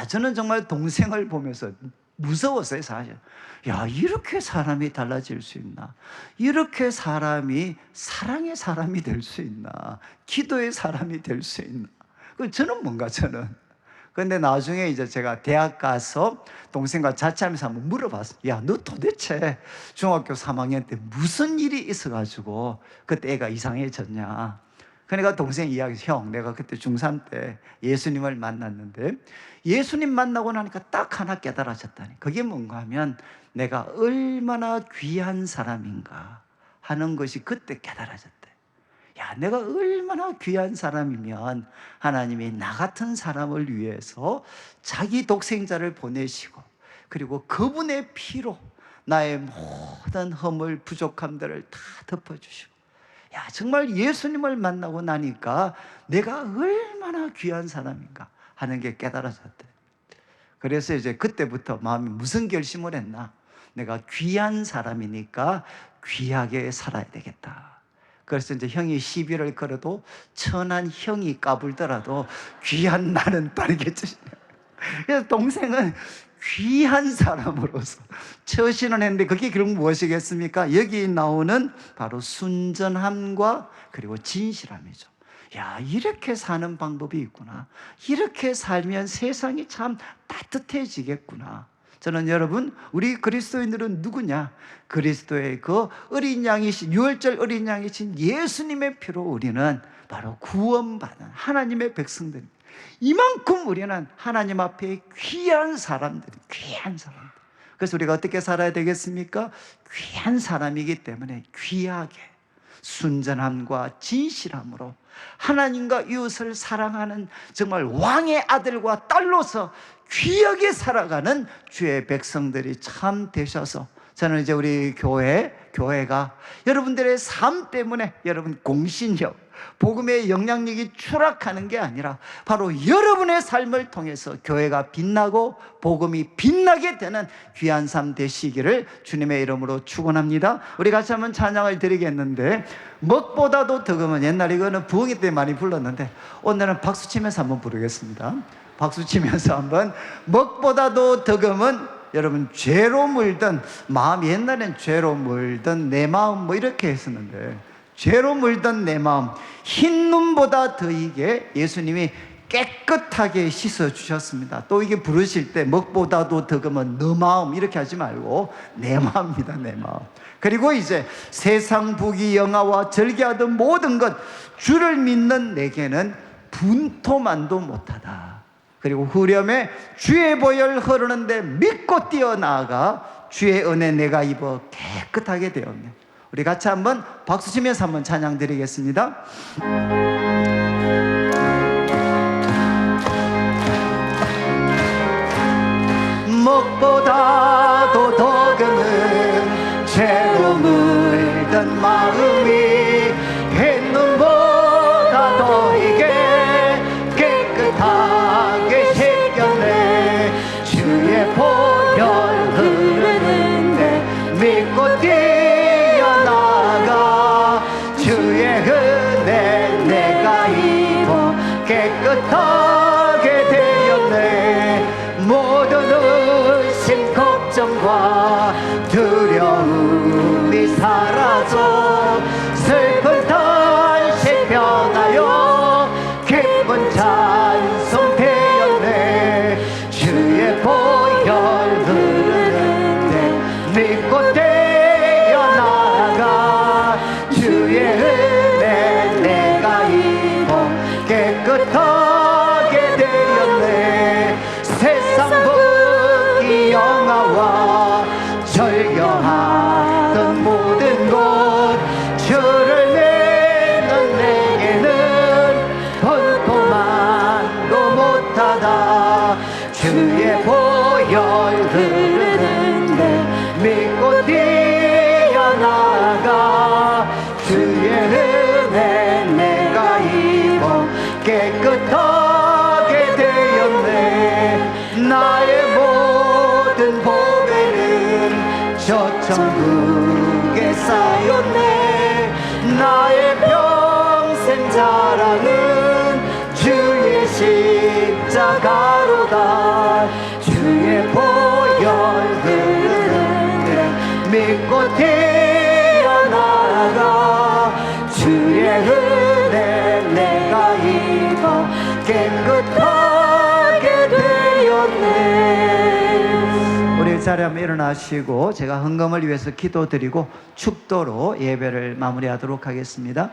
D: 저는 정말 동생을 보면서 무서웠어요, 사실. 야, 이렇게 사람이 달라질 수 있나? 이렇게 사람이 사랑의 사람이 될 수 있나? 기도의 사람이 될 수 있나? 저는. 근데 나중에 이제 제가 대학 가서 동생과 자취하면서 한번 물어봤어요. 야, 너 도대체 중학교 3학년 때 무슨 일이 있어가지고 그때 애가 이상해졌냐? 그러니까 동생이 이야기해서, 형, 내가 그때 중3 때 예수님을 만났는데 예수님 만나고 나니까 딱 하나 깨달아졌다니. 그게 뭔가 하면 내가 얼마나 귀한 사람인가 하는 것이 그때 깨달아졌대. 야, 내가 얼마나 귀한 사람이면 하나님이 나 같은 사람을 위해서 자기 독생자를 보내시고, 그리고 그분의 피로 나의 모든 허물 부족함들을 다 덮어주시고, 야, 정말 예수님을 만나고 나니까 내가 얼마나 귀한 사람인가 하는 게 깨달아졌대. 그래서 이제 그때부터 마음이 무슨 결심을 했나? 내가 귀한 사람이니까 귀하게 살아야 되겠다. 그래서 이제 형이 시비를 걸어도 천한 형이 까불더라도 귀한 나는 따르겠지. 그래서 동생은 귀한 사람으로서 처신을 했는데, 그게 결국 무엇이겠습니까? 여기 나오는 바로 순전함과 그리고 진실함이죠. 야, 이렇게 사는 방법이 있구나. 이렇게 살면 세상이 참 따뜻해지겠구나. 저는 여러분, 우리 그리스도인들은 누구냐? 그리스도의 그 어린 양이신, 유월절 어린 양이신 예수님의 피로 우리는 바로 구원받은 하나님의 백성들입니다. 이만큼 우리는 하나님 앞에 귀한 사람들. 그래서 우리가 어떻게 살아야 되겠습니까? 귀한 사람이기 때문에 귀하게 순전함과 진실함으로 하나님과 이웃을 사랑하는 정말 왕의 아들과 딸로서 귀하게 살아가는 주의 백성들이 참 되셔서, 저는 이제 우리 교회 교회가 여러분들의 삶 때문에 여러분 공신력, 복음의 영향력이 추락하는 게 아니라 바로 여러분의 삶을 통해서 교회가 빛나고 복음이 빛나게 되는 귀한 삶 되시기를 주님의 이름으로 축원합니다. 우리 같이 한번 찬양을 드리겠는데, 먹보다도 덕음은 옛날에 이거는 부흥회 때 많이 불렀는데 오늘은 박수 치면서 한번 부르겠습니다. 박수 치면서 한번. 먹보다도 덕음은 여러분 죄로 물든 마음, 옛날엔 죄로 물든 내 마음 뭐 이렇게 했었는데, 죄로 물든 내 마음 흰 눈보다 더이게 예수님이 깨끗하게 씻어 주셨습니다. 또 이게 부르실 때 먹보다도 덕음은 너 마음 이렇게 하지 말고 내 마음입니다. 내 마음. 그리고 이제 세상 부귀 영화와 절개하던 모든 것 주를 믿는 내게는 분토만도 못하다. 그리고 후렴에 주의 보혈 흐르는데 믿고 뛰어나가 주의 은혜 내가 입어 깨끗하게 되었네. 우리 같이 한번 박수 치면서 한번 찬양 드리겠습니다. 먹보다도 덕음은 죄로 물든 마음이 햇눈보다 더이게 깨끗하게 씻겼네. 주의 보혈 흐르는데 믿고 뛰어나가 주의 은혜 내가 입어 깨끗하게 되었네. 모든 의심 걱정과 두려움이 사라져 슬픈 탄식 변하여 기쁜 찬송 되었네. 주의 보혈 흐르는데 믿고 뛰어나가 주의 은혜 내가 입어 깨끗하게 되었네. 세상 부귀 영화와 절교하던 모든 것 주를 믿는 내게는 분토만도 못하다. 주의 보혈 흐르는데 믿고 뛰어나가 주의 은혜 내가 입어 깨끗하게 되었네. 나의 모든 보배는 저 천국에 쌓였네. 나의 평생 자랑은 주의 십자가로다. 주의 보혈 흐르는데 믿고 뛰어나가 주의 은혜 내가 입어 깨끗하게 되었네. 우리 자리에 한번 일어나시고 제가 헌금을 위해서 기도드리고 축도로 예배를 마무리하도록 하겠습니다.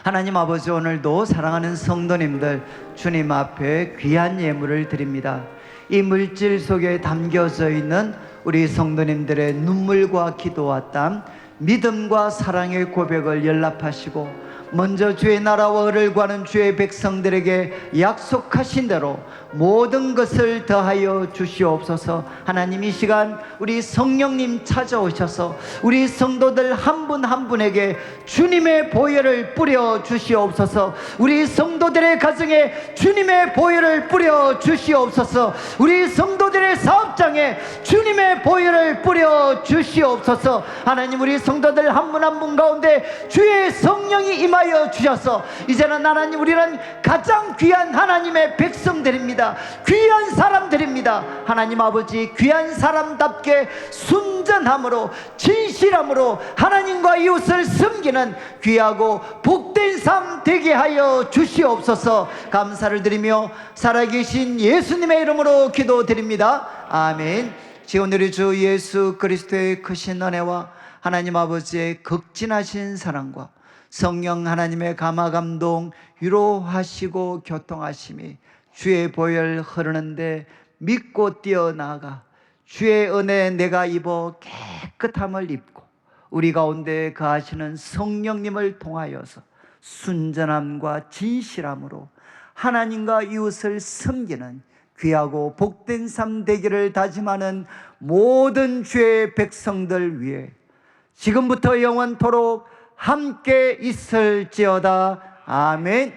D: 하나님 아버지, 오늘도 사랑하는 성도님들 주님 앞에 귀한 예물을 드립니다. 이 물질 속에 담겨져 있는 우리 성도님들의 눈물과 기도와 땀, 믿음과 사랑의 고백을 연락하시고 먼저 주의 나라와 의를 구하는 주의 백성들에게 약속하신 대로 모든 것을 더하여 주시옵소서. 하나님, 이 시간 우리 성령님 찾아오셔서 우리 성도들 한 분 한 분에게 주님의 보혈을 뿌려 주시옵소서. 우리 성도들의 가정에 주님의 보혈을 뿌려 주시옵소서. 우리 성도들의 사업장에 주님의 보혈을 뿌려 주시옵소서. 하나님, 우리 성도들 한 분 한 분 가운데 주의 성령이 임하여 주셔서 이제는 하나님, 우리는 가장 귀한 하나님의 백성들입니다. 귀한 사람들입니다. 하나님 아버지, 귀한 사람답게 순전함으로 진실함으로 하나님과 이웃을 섬기는 귀하고 복된 삶 되게 하여 주시옵소서. 감사를 드리며 살아계신 예수님의 이름으로 기도드립니다. 아멘. 지금 우리 주 예수 그리스도의 크신 은혜와 하나님 아버지의 극진하신 사랑과 성령 하나님의 감화감동 위로하시고 교통하심이 주의 보혈 흐르는데 믿고 뛰어나가 주의 은혜 내가 입어 깨끗함을 입고 우리 가운데 거하시는 성령님을 통하여서 순전함과 진실함으로 하나님과 이웃을 섬기는 귀하고 복된 삶 되기를 다짐하는 모든 주의 백성들 위해 지금부터 영원토록 함께 있을지어다. 아멘.